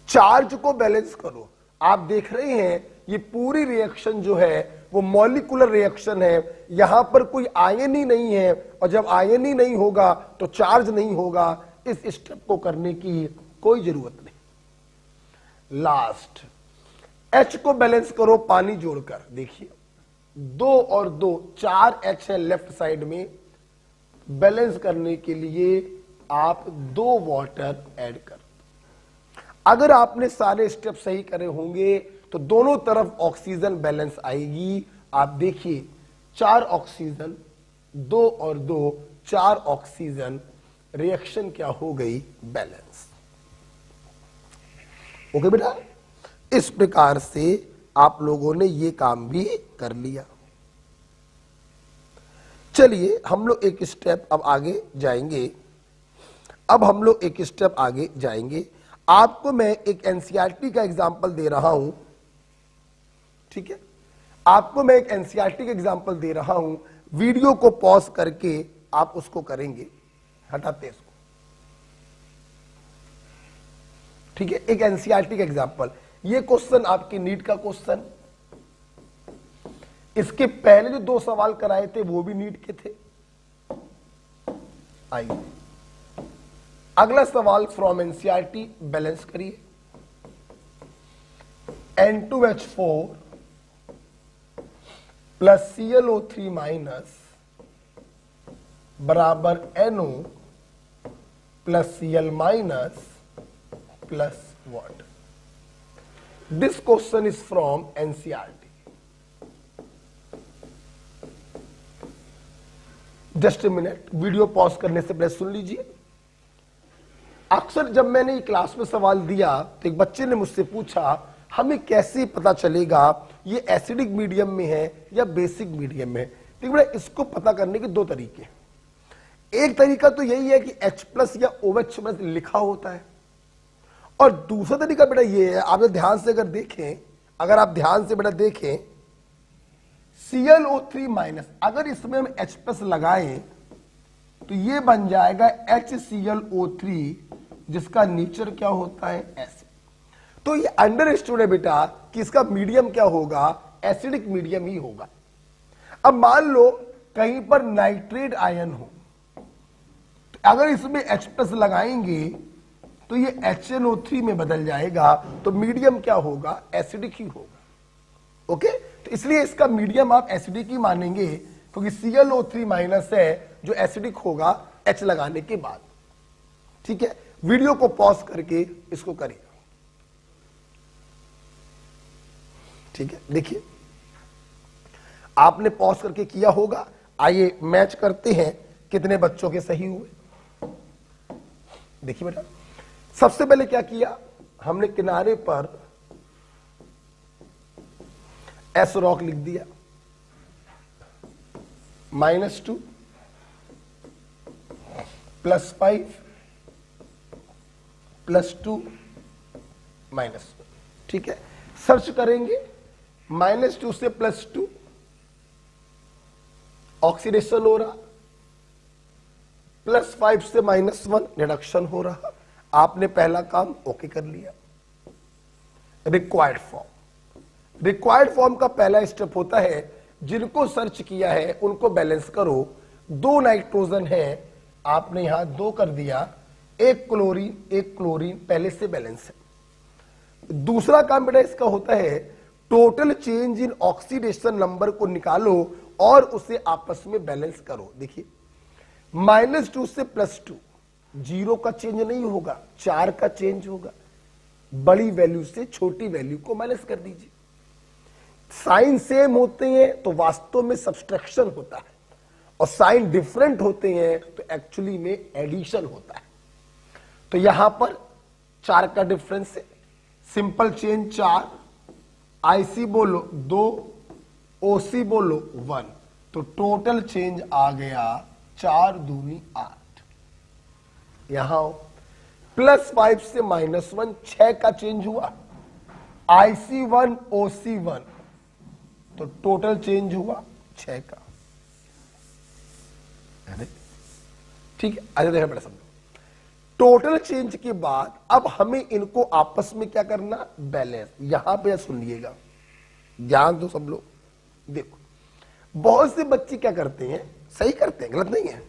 चार्ज को बैलेंस करो। आप देख रहे हैं ये पूरी रिएक्शन जो है वो मॉलिक्यूलर रिएक्शन है, यहां पर कोई आयन ही नहीं है, और जब आयन ही नहीं होगा तो चार्ज नहीं होगा। इस स्टेप को करने की कोई जरूरत नहीं। लास्ट, H को बैलेंस करो पानी जोड़कर। देखिए 2 और 2 4 H है लेफ्ट साइड में, बैलेंस करने के लिए आप 2 वाटर ऐड कर। अगर आपने सारे स्टेप सही करे होंगे तो दोनों तरफ ऑक्सीजन बैलेंस आएगी। आप देखिए 4 ऑक्सीजन, 2 और 2 4 ऑक्सीजन, रिएक्शन क्या हो गई, बैलेंस। ओके बेटा, इस प्रकार से आप लोगों ने ये काम भी कर लिया। चलिए हम लोग एक स्टेप अब आगे जाएंगे। आपको मैं एक एनसीईआरटी का एग्जाम्पल दे रहा हूं, ठीक है। आपको मैं एक एनसीईआरटी का एग्जाम्पल दे रहा हूं, वीडियो को पॉज करके आप उसको करेंगे। हटाते इसको, ठीक है। एक एनसीईआरटी का एग्जाम्पल, ये क्वेश्चन आपकी नीट का क्वेश्चन, इसके पहले जो 2 सवाल कराए थे वो भी नीट के थे। आइए अगला सवाल फ्रॉम एनसीईआरटी, बैलेंस करिए। N2H4 प्लस ClO3 माइनस बराबर NO plus Cl minus plus water. This question is from NCERT. Just a minute, video pause करने से पहले सुन लीजिए। अक्सर जब मैंने ये क्लास में सवाल दिया तो एक बच्चे ने मुझसे पूछा हमें कैसे पता चलेगा ये एसिडिक मीडियम में है या बेसिक मीडियम में। देखिए बेटा, इसको पता करने के 2 तरीके। एक तरीका तो यही है कि H+ या OH+ लिखा होता है, और दूसरा तरीका बेटा ये है, आप ध्यान से अगर देखें, ClO3 माइनस, अगर इसमें हम H+ लगाएं तो ये बन जाएगा HClO3, जिसका नेचर क्या होता है, एसिड। तो ये अंडरस्टूड है बेटा कि इसका मीडियम क्या होगा, एसिडिक मीडियम ही होगा। अब मान लो कहीं पर नाइट्रेट आयन हो, तो अगर इसमें H+ लगाएंगे तो ये HNO3 में बदल जाएगा, तो मीडियम क्या होगा, एसिडिक ही होगा। ओके, तो इसलिए इसका मीडियम आप एसिडिक ही मानेंगे, क्योंकि ClO3 माइनस है जो एसिडिक होगा H लगाने के बाद। ठीक है, वीडियो को पॉज करके इसको करिए। ठीक है, देखिए आपने पॉज करके किया होगा। आइए मैच करते हैं कितने बच्चों के सही हुए। देखिए बेटा, सबसे पहले क्या किया हमने, किनारे पर एस रॉक लिख दिया, -2 +5 +2 -1। ठीक है, सर्च करेंगे, -2 से +2 ऑक्सीडेशन हो रहा, +5 से -1 रिडक्शन हो रहा। आपने पहला काम ओके कर लिया। रिक्वायर्ड फॉर्म का पहला स्टेप होता है, जिनको सर्च किया है उनको बैलेंस करो। 2 नाइट्रोजन है, आपने यहां 2 कर दिया, 1 क्लोरीन पहले से बैलेंस है। दूसरा काम बेटा इसका होता है, total change in oxidation number को निकालो और उसे आपस में बैलेंस करो। देखिए -2 से +2, 0 का चेंज नहीं होगा, 4 का चेंज होगा। बड़ी वैल्यू से छोटी वैल्यू को माइनस कर दीजिए। साइन सेम होते हैं तो वास्तव में सब्सट्रैक्शन होता है, और साइन डिफरेंट होते हैं तो एक्चुअली में एडिशन होता है। तो यहां पर 4 का डिफरेंस है, सिंपल चेंज 4, IC बोलो 2, OC बोलो 1, तो टोटल चेंज आ गया 4 दूनी 8। यहां +5 से -1 6 का चेंज हुआ, IC1 OC1 तो टोटल चेंज हुआ 6 का। ठीक है, आगे देखा बेटा समझो। टोटल चेंज के बाद अब हमें इनको आपस में क्या करना, बैलेंस। यहां पे सुनिएगा, ध्यान दो सब लोग। देखो बहुत से बच्चे क्या करते हैं, सही करते हैं, गलत नहीं है।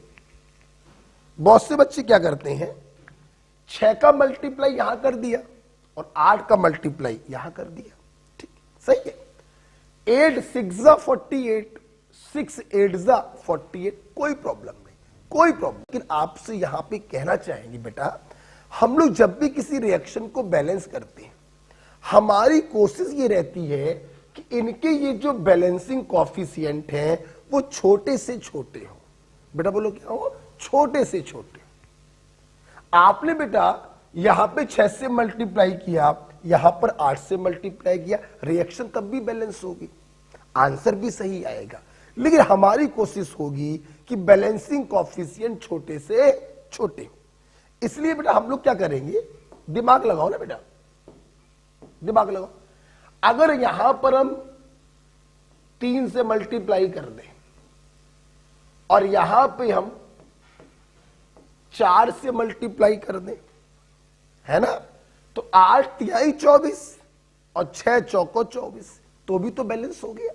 बहुत से बच्चे क्या करते हैं, 6 का मल्टीप्लाई यहां कर दिया और 8 का मल्टीप्लाई यहां कर दिया। ठीक, सही है। 8 6 48, 6 8 48, कोई प्रॉब्लम नहीं, कोई प्रॉब्लम। लेकिन आपसे यहां पे कहना चाहेंगे बेटा, हम लोग जब भी किसी रिएक्शन को बैलेंस करते हैं, हमारी कोशिश ये रहती है कि इनके ये जो बैलेंसिंग कॉफिशिएंट हैं वो छोटे से छोटे हो। बेटा बोलो क्या हो, छोटे से छोटे। आपने बेटा यहां पे 6 से मल्टीप्लाई किया, यहां पर 8 से मल्टीप्लाई किया, रिएक्शन तब भी बैलेंस होगी, आंसर भी सही आएगा। लेकिन हमारी कोशिश होगी कि बैलेंसिंग कॉफिशिएंट छोटे से छोटे हो। इसलिए बेटा हम लोग क्या करेंगे, दिमाग लगाओ ना बेटा, दिमाग लगाओ। अगर यहां पर हम 3 से मल्टीप्लाई कर दें और यहां पे हम 4 से मल्टीप्लाई कर दें, है ना, तो 8 तिहाई 24 और 6 चौको 24, तो भी तो बैलेंस हो गया।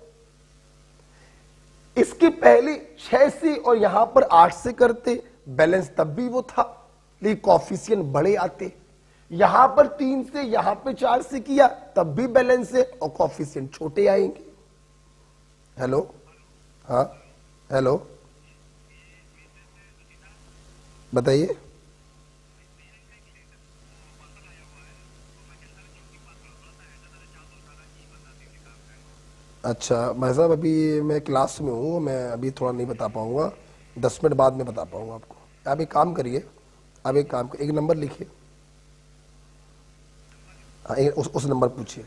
इसके पहले 6 से और यहां पर 8 से करते, बैलेंस तब भी वो था, लेकिन कॉफिशिएंट बड़े आते। यहां पर 3 से यहां पे 4 से किया, तब भी बैलेंस है और कॉफिशिएंट छोटे आएंगे। हेलो, हाँ हेलो, बताइए। अच्छा भाई साहब, अभी मैं क्लास में हूँ, मैं अभी थोड़ा नहीं बता पाऊंगा, 10 मिनट बाद में बता पाऊंगा आपको। आप एक काम करिए, आप एक काम, एक नंबर लिखिए, हाँ उस नंबर पूछिए।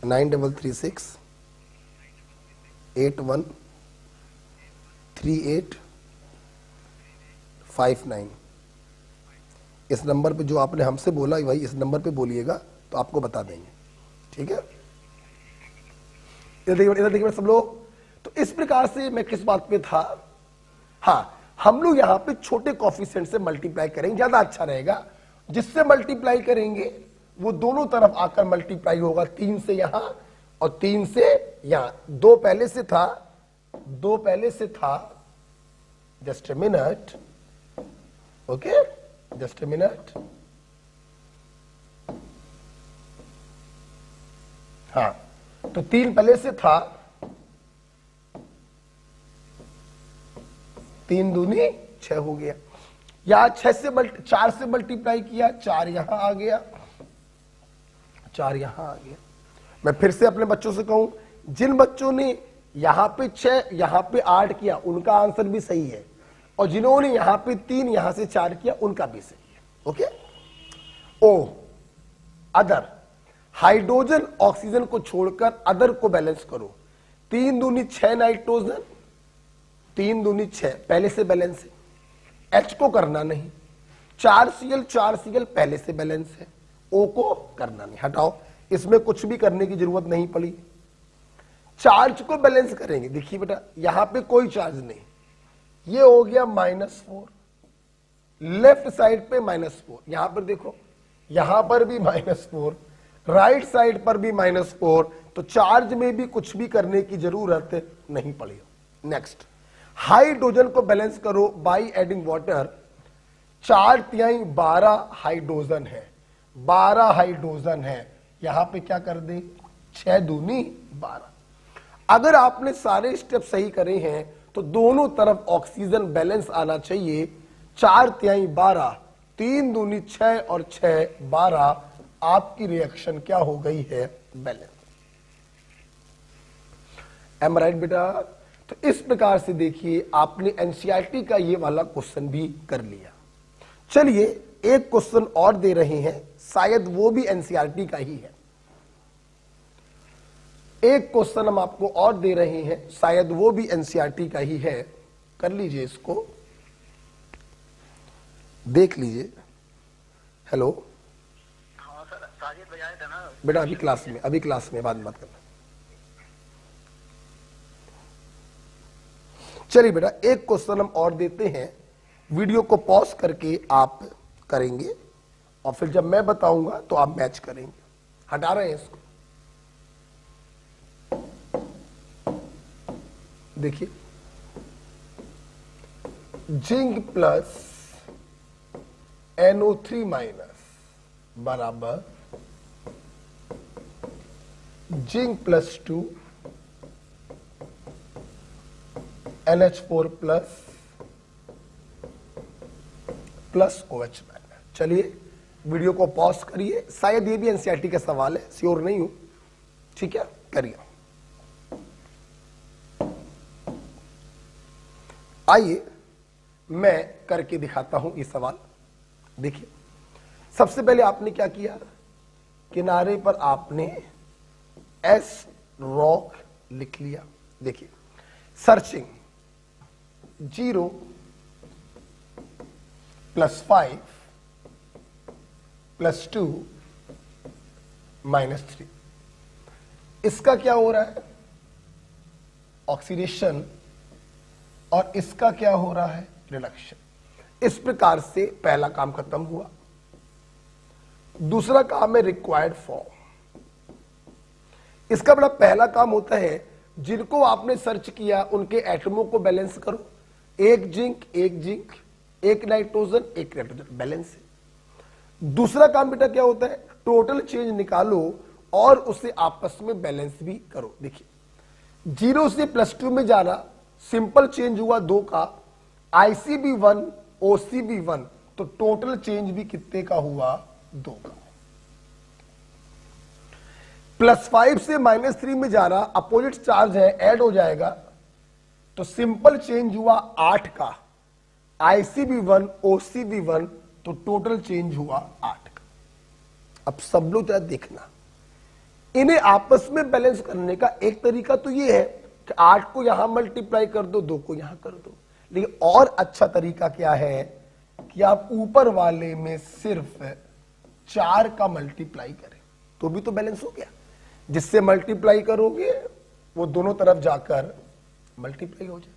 नाइन 336 813859। इस नंबर पे जो आपने हमसे बोला भाई, इस नंबर पे बोलिएगा तो आपको बता देंगे। ठीक है, इधर देखिए सब लोग। तो इस प्रकार से मैं किस बात पे था, हाँ हम लोग यहां पे छोटे कॉफिशिएंट से मल्टीप्लाई करेंगे, ज्यादा अच्छा रहेगा। जिससे मल्टीप्लाई करेंगे वो दोनों तरफ आकर मल्टीप्लाई होगा, 3 से यहां और 3 से यहां। 2 पहले से था, 2 पहले से था, just a minute, okay just a minute. हाँ तो 3 पहले से था, 3 दूनी 6 हो गया। यहां 4 से मल्टीप्लाई किया, 4 यहां आ गया, 4 यहां आ गया। मैं फिर से अपने बच्चों से कहूं, जिन बच्चों ने यहां पे 6 यहां पे 8 किया उनका आंसर भी सही है, और जिन्होंने यहां पे 3 यहां से 4 किया उनका भी सही है। ओके, ओ अदर, हाइड्रोजन ऑक्सीजन को छोड़कर अदर को बैलेंस करो। 3 दूनी 6 नाइट्रोजन, 3 दूनी 6 पहले से बैलेंस है, H को करना नहीं। 4Cl पहले से बैलेंस है, O को करना नहीं, हटाओ, इसमें कुछ भी करने की जरूरत नहीं पड़ी। चार्ज को बैलेंस करेंगे, देखिए बेटा यहां पे कोई चार्ज नहीं, ये हो गया -4, लेफ्ट साइड पे -4, यहां पर देखो यहां पर भी -4, राइट साइड पर भी -4, तो चार्ज में भी कुछ भी करने की जरूरत नहीं पड़ी। नेक्स्ट, हाइड्रोजन को बैलेंस करो बाय एडिंग वाटर। 4 तिहाई 12 हाइड्रोजन है, 12 हाइड्रोजन है, यहां पे क्या कर दे, 6 दूनी 12। अगर आपने सारे स्टेप सही करे हैं तो दोनों तरफ ऑक्सीजन बैलेंस आना चाहिए। 4 तिहाई 12, 3 दूनी 6 और 6 12, आपकी रिएक्शन क्या हो गई है, बैलेंस। एम राइट बेटा? तो इस प्रकार से देखिए आपने एनसीईआरटी का ये वाला क्वेश्चन भी कर लिया। चलिए एक क्वेश्चन और दे रहे हैं, शायद वो भी एनसीईआरटी का ही है। एक क्वेश्चन हम आपको और दे रहे हैं, शायद वो भी एनसीईआरटी का ही है, कर लीजिए इसको, देख लीजिए। हेलो हाँ सर, साजिद बजाए थे ना बेटा, अभी क्लास में बाद में बात करना। चलिए बेटा, एक क्वेश्चन हम और देते हैं, वीडियो को पॉज करके आप करेंगे और फिर जब मैं बताऊंगा तो आप मैच करेंगे। हटा रहे हैं इसको, देखिए, जिंक प्लस NO3 माइनस बराबर zinc plus 2 NH4 plus OH minus. चलिए वीडियो को पॉज करिए, शायद ये भी एनसीईआरटी का सवाल है, श्योर नहीं हूं, ठीक है, करिए। आइए मैं करके दिखाता हूं ये सवाल। देखिए, सबसे पहले आपने क्या किया, किनारे पर आपने एस रॉक लिख लिया। देखिए, सर्चिंग 0 + 5 + 2 -3, इसका क्या हो रहा है, ऑक्सीडेशन, और इसका क्या हो रहा है, रिडक्शन। इस प्रकार से पहला काम खत्म हुआ। दूसरा काम है रिक्वायर्ड फॉर्म। इसका बड़ा पहला काम होता है, जिनको आपने सर्च किया उनके एटमों को बैलेंस करो, एक जिंक एक नाइट्रोजन बैलेंस है। दूसरा काम बेटा क्या होता है, टोटल चेंज निकालो और उसे आपस में बैलेंस भी करो। देखिए, 0 से +2 में जाना, सिंपल चेंज हुआ 2 का, ICB1 OCB1, तो टोटल चेंज भी कितने का हुआ, 2 का। +5 से -3 में जाना, अपोजिट चार्ज है, ऐड हो जाएगा, तो सिंपल चेंज हुआ 8 का, ICB1 OCB1, तो टोटल चेंज हुआ 8 का। अब सब लोग जरा देखना, इन्हें आपस में बैलेंस करने का एक तरीका तो ये है कि 8 को यहां मल्टीप्लाई कर दो, 2 को यहां कर दो, लेकिन और अच्छा तरीका क्या है कि आप ऊपर वाले में सिर्फ 4 का मल्टीप्लाई करें, तो भी तो बैलेंस हो गया। जिससे मल्टीप्लाई करोगे वो दोनों तरफ जाकर मल्टीप्लाई हो जाए,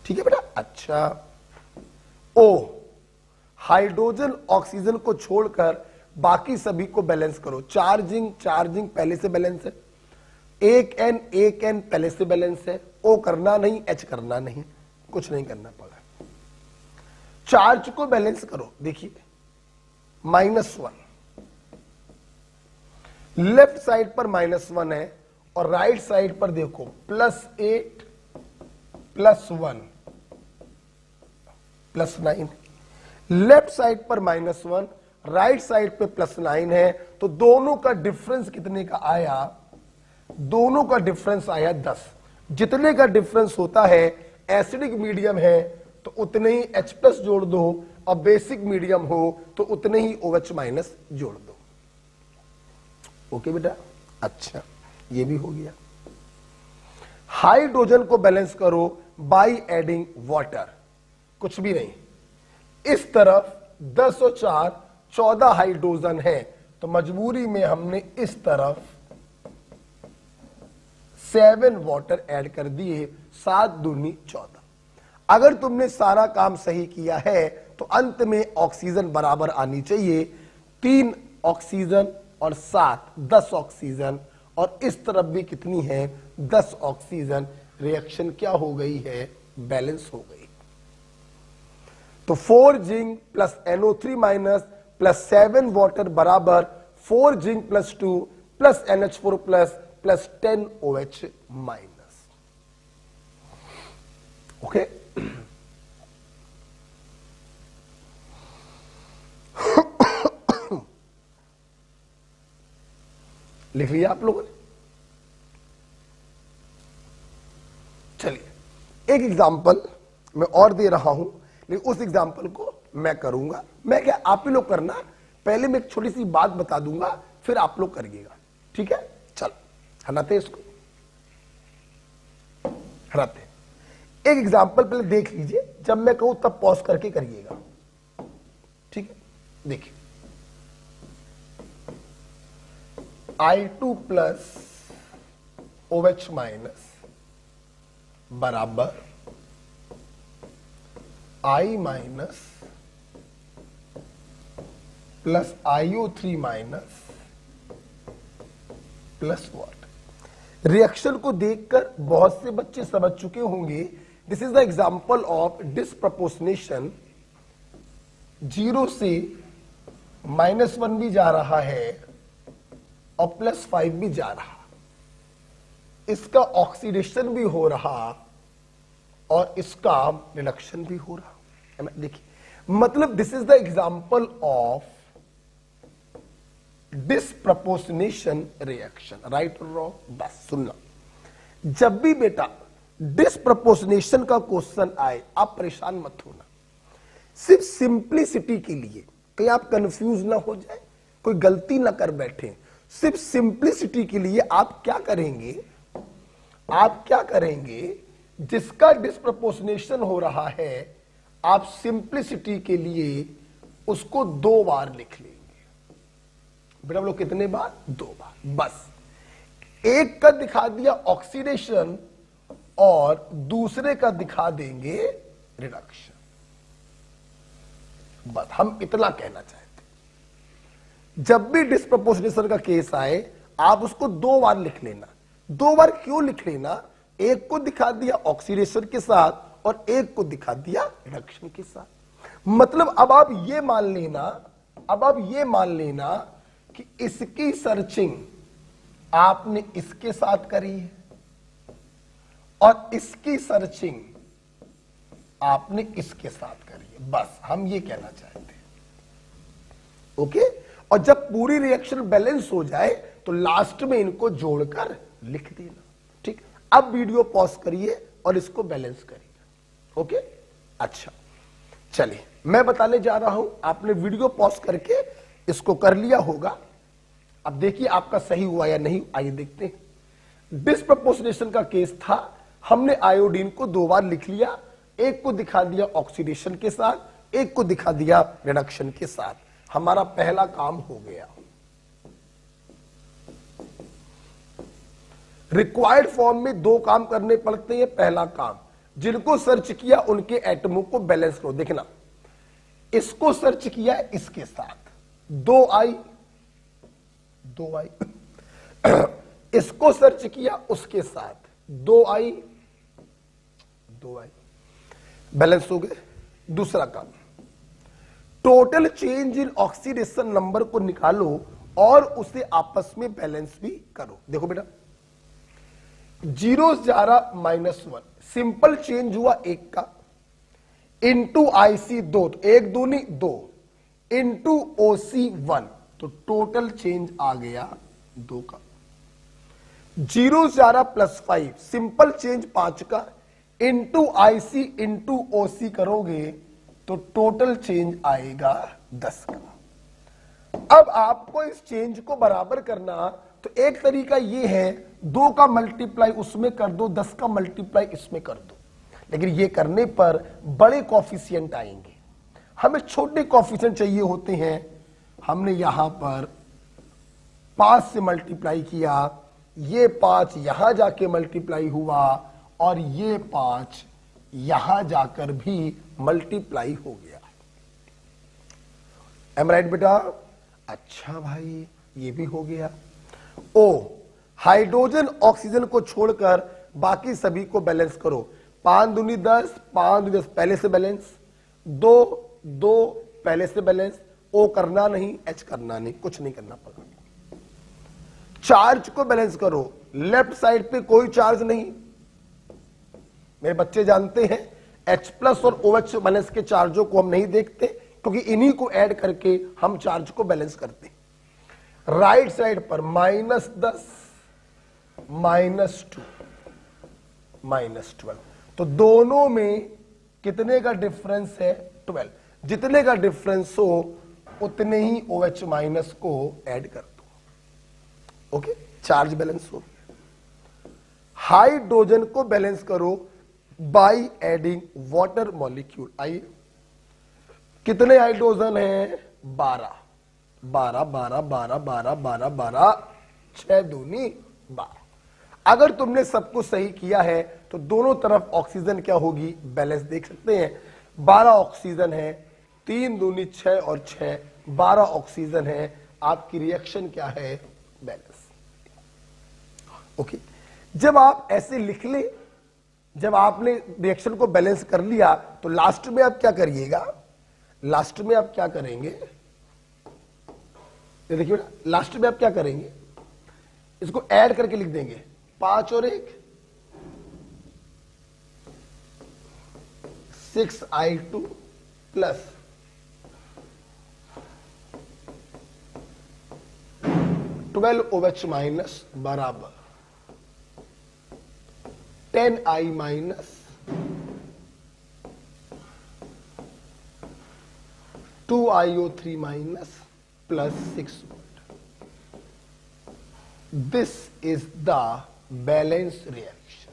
ठीक है बेटा। अच्छा, ओ, हाइड्रोजन ऑक्सीजन को छोड़कर बाकी सभी को बैलेंस करो। चार्जिंग पहले से बैलेंस है, एक एन पहले से बैलेंस है, ओ करना नहीं, एच करना नहीं, कुछ नहीं करना पड़ा। चार्ज को बैलेंस करो। देखिए, -1, लेफ्ट साइड पर -1 है और राइट साइड पर देखो +8 +1 +9, लेफ्ट साइड पर -1, राइट साइड पे +9 है, तो दोनों का डिफरेंस कितने का आया, दोनों का डिफरेंस आया 10। जितने का डिफरेंस होता है, एसिडिक मीडियम है तो उतने ही H+ जोड़ दो, और बेसिक मीडियम हो तो उतने ही OH- जोड़ दो। ओके बेटा, अच्छा, ये भी हो गया। हाइड्रोजन को बैलेंस करो बाय एडिंग वाटर, कुछ भी नहीं, इस तरफ 10 और 4 14 हाइड्रोजन है, तो मजबूरी में हमने इस तरफ 7 वाटर ऐड कर दिए, 7 दूनी 14। अगर तुमने सारा काम सही किया है तो अंत में ऑक्सीजन बराबर आनी चाहिए, 3 ऑक्सीजन और 7, 10 ऑक्सीजन, और इस तरफ भी कितनी है, 10 ऑक्सीजन। रिएक्शन क्या हो गई है, बैलेंस हो गई। तो 4 zinc plus NO3 minus plus 7 water बराबर 4 zinc plus 2 plus NH4 plus 10 OH minus. Okay, लिख लिया आप लोगों ने। चलिए, एक एग्जाम्पल मैं और दे रहा हूं, लेकिन उस एग्जाम्पल को मैं करूंगा। मैं क्या, आप ही लोग करना, पहले मैं एक छोटी सी बात बता दूंगा, फिर आप लोग करिएगा, ठीक है। चलो, हटाते इसको, हटाते। एक एग्जांपल पहले देख लीजिए, जब मैं कहूं तब पॉज करके करिएगा, ठीक है। देखिए I2 प्लस OH माइनस बराबर I minus plus IO3 minus plus what. Reaction को देखकर बहुत से बच्चे समझ चुके होंगे, this is the example of disproportionation. 0 से -1 भी जा रहा है और +5 भी जा रहा, इसका ऑक्सीडेशन भी हो रहा और इसका रिडक्शन भी हो रहा। देखिए मतलब this is the example of disproportionation reaction, right और रॉन्ग। बस सुनना, जब भी बेटा डिसप्रपोर्शनेशन का क्वेश्चन आए आप परेशान मत होना, सिर्फ सिंप्लिसिटी के लिए, कहीं आप कंफ्यूज ना हो जाए, कोई गलती ना कर बैठे, सिर्फ सिंप्लिसिटी के लिए आप क्या करेंगे, जिसका डिसप्रपोर्शनेशन हो रहा है आप सिंप्लिसिटी के लिए उसको 2 बार लिख लेंगे। बेटा लोग कितने बार? 2 बार। बस एक का दिखा दिया ऑक्सीडेशन और दूसरे का दिखा देंगे रिडक्शन। बस हम इतना कहना चाहते। जब भी डिसप्रपोर्शनेशन का केस आए आप उसको 2 बार लिख लेना। 2 बार क्यों लिख लेना? एक को दिखा दिया ऑक्सीडेशन के साथ और एक को दिखा दिया रिडक्शन के साथ। मतलब अब आप ये मान लेना कि इसकी सर्चिंग आपने इसके साथ करी है और इसकी सर्चिंग आपने इसके साथ करी है। बस हम ये कहना चाहते हैं, ओके। और जब पूरी रिएक्शन बैलेंस हो जाए तो लास्ट में इनको जोड़कर लिख देना, ठीक। अब वीडियो पॉज करिए और इसको बैलेंस करिए, ओके। अच्छा चलिए मैं बताने जा रहा हूं, आपने वीडियो पॉज करके इसको कर लिया होगा। अब देखिए आपका सही हुआ या नहीं, आइए देखते हैं। डिसप्रपोर्शनेशन का केस था, हमने आयोडीन को 2 बार लिख लिया, एक को दिखा दिया ऑक्सीडेशन के साथ, एक को दिखा दिया रिडक्शन के साथ। हमारा पहला काम हो गया। रिक्वायर्ड फॉर्म में 2 काम करने पड़ते हैं। पहला काम, जिनको सर्च किया उनके एटमों को बैलेंस करो। देखना, इसको सर्च किया इसके साथ 2I, इसको सर्च किया उसके साथ 2I, बैलेंस हो गए। दूसरा काम, total change in oxidation number को निकालो और उसे आपस में बैलेंस भी करो। देखो बेटा 0 जा रहा -1, सिंपल चेंज हुआ 1 का, इंटू IC 2, तो 1 दूनी 2, इंटू OC 1, तो टोटल चेंज आ गया 2 का। 0 जा रहा +5, सिंपल चेंज 5 का, इंटू IC इंटू OC करोगे तो टोटल चेंज आएगा 10 का। अब आपको इस चेंज को बराबर करना, तो एक तरीका ये है 2 का मल्टीप्लाई उसमें कर दो, 10 का मल्टीप्लाई इसमें कर दो। लेकिन ये करने पर बड़े कॉफिशिएंट आएंगे, हमें छोटे कॉफिशिएंट चाहिए होते हैं। हमने यहां पर 5 से मल्टीप्लाई किया, ये 5 यहां जाके मल्टीप्लाई हुआ और ये 5 यहां जाकर भी मल्टीप्लाई हो गया। एम राइट बेटा? अच्छा भाई ये भी हो गया। ओ हाइड्रोजन ऑक्सीजन को छोड़कर बाकी सभी को बैलेंस करो। 5 दूनी 10, 5 दूनी 10 पहले से बैलेंस, 2 2 पहले से बैलेंस, ओ करना नहीं, एच करना नहीं, कुछ नहीं करना पड़ा। चार्ज को बैलेंस करो, लेफ्ट साइड पे कोई चार्ज नहीं। मेरे बच्चे जानते हैं H+ और OH माइनस के चार्जों को हम नहीं देखते, क्योंकि इन्हीं को ऐड करके हम चार्ज को बैलेंस करते हैं। राइट साइड पर -10 -2 -12, तो दोनों में कितने का डिफरेंस है? 12। जितने का डिफरेंस हो उतने ही OH माइनस को ऐड कर दो, ओके। चार्ज बैलेंस हो। हाइड्रोजन को बैलेंस करो, बाई एडिंग वाटर मॉलिक्यूल। आइए, कितने हाइड्रोजन हैं? 12 12 12 12 12 12 12, 6 दूनी 12। अगर तुमने सब कुछ सही किया है तो दोनों तरफ ऑक्सीजन क्या होगी? बैलेंस। देख सकते हैं 12 ऑक्सीजन है, 3 दूनी 6 और 6 12 ऑक्सीजन है। आपकी रिएक्शन क्या है? बैलेंस। ओके, जब आप ऐसे लिख ले, जब आपने रिएक्शन को बैलेंस कर लिया तो लास्ट में आप क्या करिएगा? लास्ट में आप क्या करेंगे? ये देखिए बेटा, लास्ट में आप क्या करेंगे? इसको ऐड करके लिख देंगे 5 और 1 6I2 प्लस 12OH माइनस बराबर 10I minus 2IO3 minus plus 6 volt. This is the balance reaction.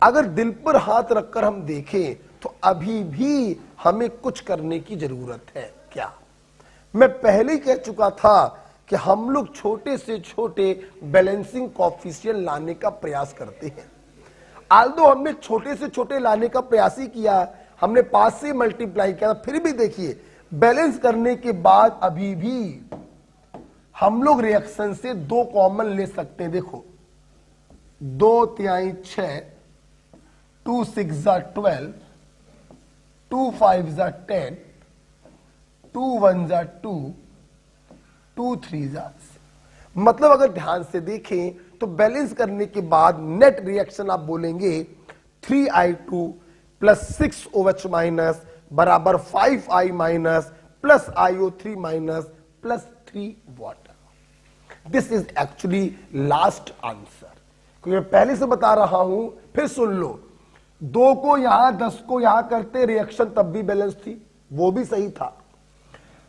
अगर दिल पर हाथ रखकर हम देखें तो अभी भी हमें कुछ करने की जरूरत है। क्या? मैं पहले ही कह चुका था कि हम लोग छोटे से छोटे बैलेंसिंग कॉफिशिएंट लाने का प्रयास करते हैं। आल्दो हमने छोटे से छोटे लाने का प्रयास ही किया, हमने 5 से मल्टीप्लाई किया, फिर भी देखिए बैलेंस करने के बाद अभी भी हम लोग रिएक्शन से 2 कॉमन ले सकते हैं। देखो 2 तिहाई 6, 2 6 12, 2 5 10, 2 1 2, 2 3 मतलब अगर ध्यान से देखें तो बैलेंस करने के बाद नेट रिएक्शन आप बोलेंगे 3I2 प्लस 6OH माइनस बराबर 5I minus plus IO3 minus plus 3 water. This is actually last answer. क्योंकि मैं पहले से बता रहा हूं, फिर सुन लो, 2 को यहां 10 को यहां करते रिएक्शन तब भी बैलेंस थी, वो भी सही था।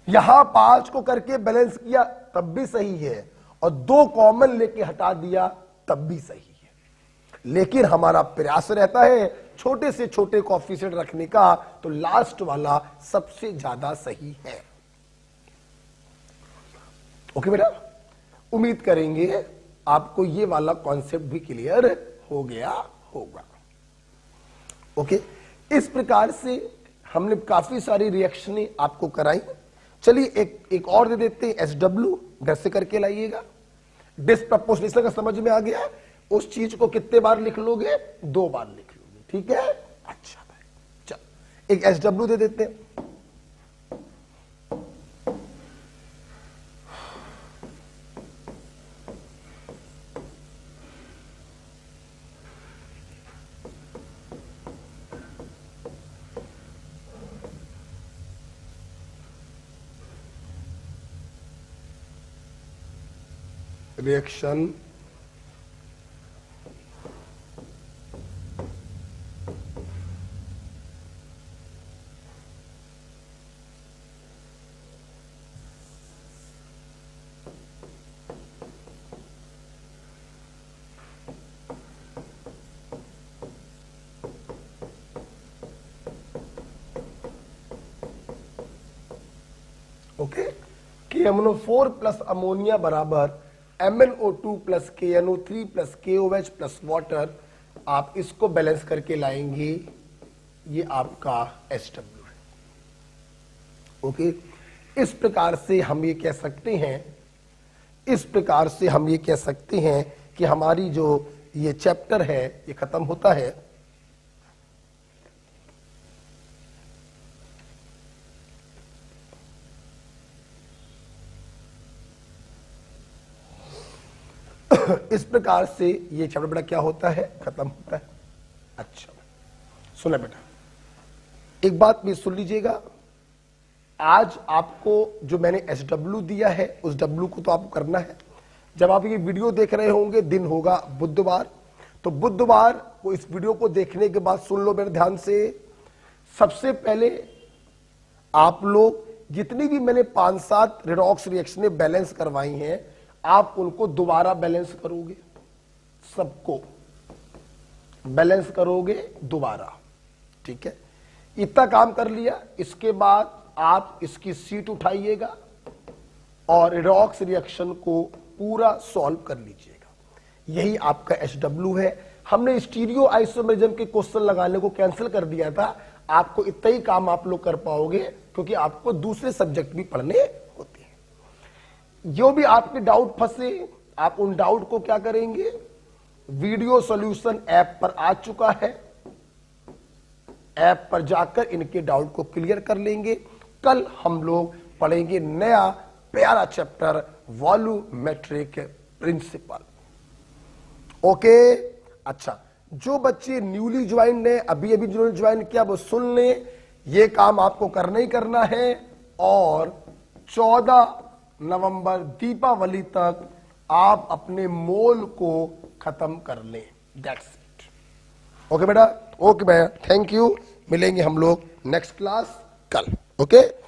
यहां 5 को करके बैलेंस किया तब भी सही है, और 2 कॉमन लेके हटा दिया तब भी सही है। लेकिन हमारा प्रयास रहता है छोटे से छोटे कोएफिशिएंट रखने का, तो लास्ट वाला सबसे ज्यादा सही है। ओके बेटा, उम्मीद करेंगे आपको ये वाला कॉन्सेप्ट भी क्लियर हो गया होगा। ओके, इस प्रकार से हमने काफी सारी रिएक्शनें आपको कराई। चलिए एक और दे देते हैं, SW घर से करके लाइएगा। डिस्प्रपोर्शनेशन का समझ में आ गया? उस चीज को कितने बार लिख लोगे? 2 बार लिख लोगे, ठीक है? अच्छा भाई, चल एक SW दे देते हैं। Reaction okay, KMnO4 plus ammonia बराबर MnO2 plus KNO3 plus KOH plus water. आप इसको बैलेंस करके लाएंगे, ये आपका SW है। ओके, इस प्रकार से हम ये कह सकते हैं, इस प्रकार से हम ये कह सकते हैं कि हमारी जो ये चैप्टर है ये खत्म होता है। इस प्रकार से ये चैप्टर बेटा क्या होता है? खत्म होता है। अच्छा सुना बेटा, एक बात भी सुन लीजिएगा, आज आपको जो मैंने SW दिया है उस W को तो आपको करना है। जब आप ये वीडियो देख रहे होंगे, दिन होगा बुधवार, तो बुधवार को इस वीडियो को देखने के बाद सुन लो मेरे ध्यान से, सबसे पहले आप लोग जितनी भी मैंने 5-7 रिडॉक्स रिएक्शनें बैलेंस करवाई हैं, आप उनको दोबारा बैलेंस करोगे सबको। बैलेंस करोगे दोबारा, ठीक है। इतना काम कर लिया, इसके बाद आप इसकी सीट उठाइएगा और रिडॉक्स रिएक्शन को पूरा सॉल्व कर लीजिएगा। यही आपका HW है। हमने स्टीरियो आइसोमेरिज्म के क्वेश्चन लगाने को कैंसिल कर दिया था। आपको इतना ही काम आप लोग कर पाओगे, क्योंकि आपको दूसरे सब्जेक्ट भी पढ़ने होते हैं। जो भी आपके डाउट फंसे, आप उन डाउट को क्या करेंगे, वीडियो सॉल्यूशन ऐप पर आ चुका है, ऐप पर जाकर इनके डाउट को क्लियर कर लेंगे। कल हम लोग पढ़ेंगे नया प्यारा चैप्टर वॉल्यूमेट्रिक प्रिंसिपल। ओके, अच्छा, जो बच्चे न्यूली ज्वाइन है, अभी अभी जिन्होंने ज्वाइन किया वो सुन ले, ये काम आपको करना ही करना है और 14 नवंबर दीपावली तक आप अपने मोल को खत्म कर लें। That's it. ओके बेटा, ओके भैया, थैंक यू। मिलेंगे हम लोग नेक्स्ट क्लास कल। ओके।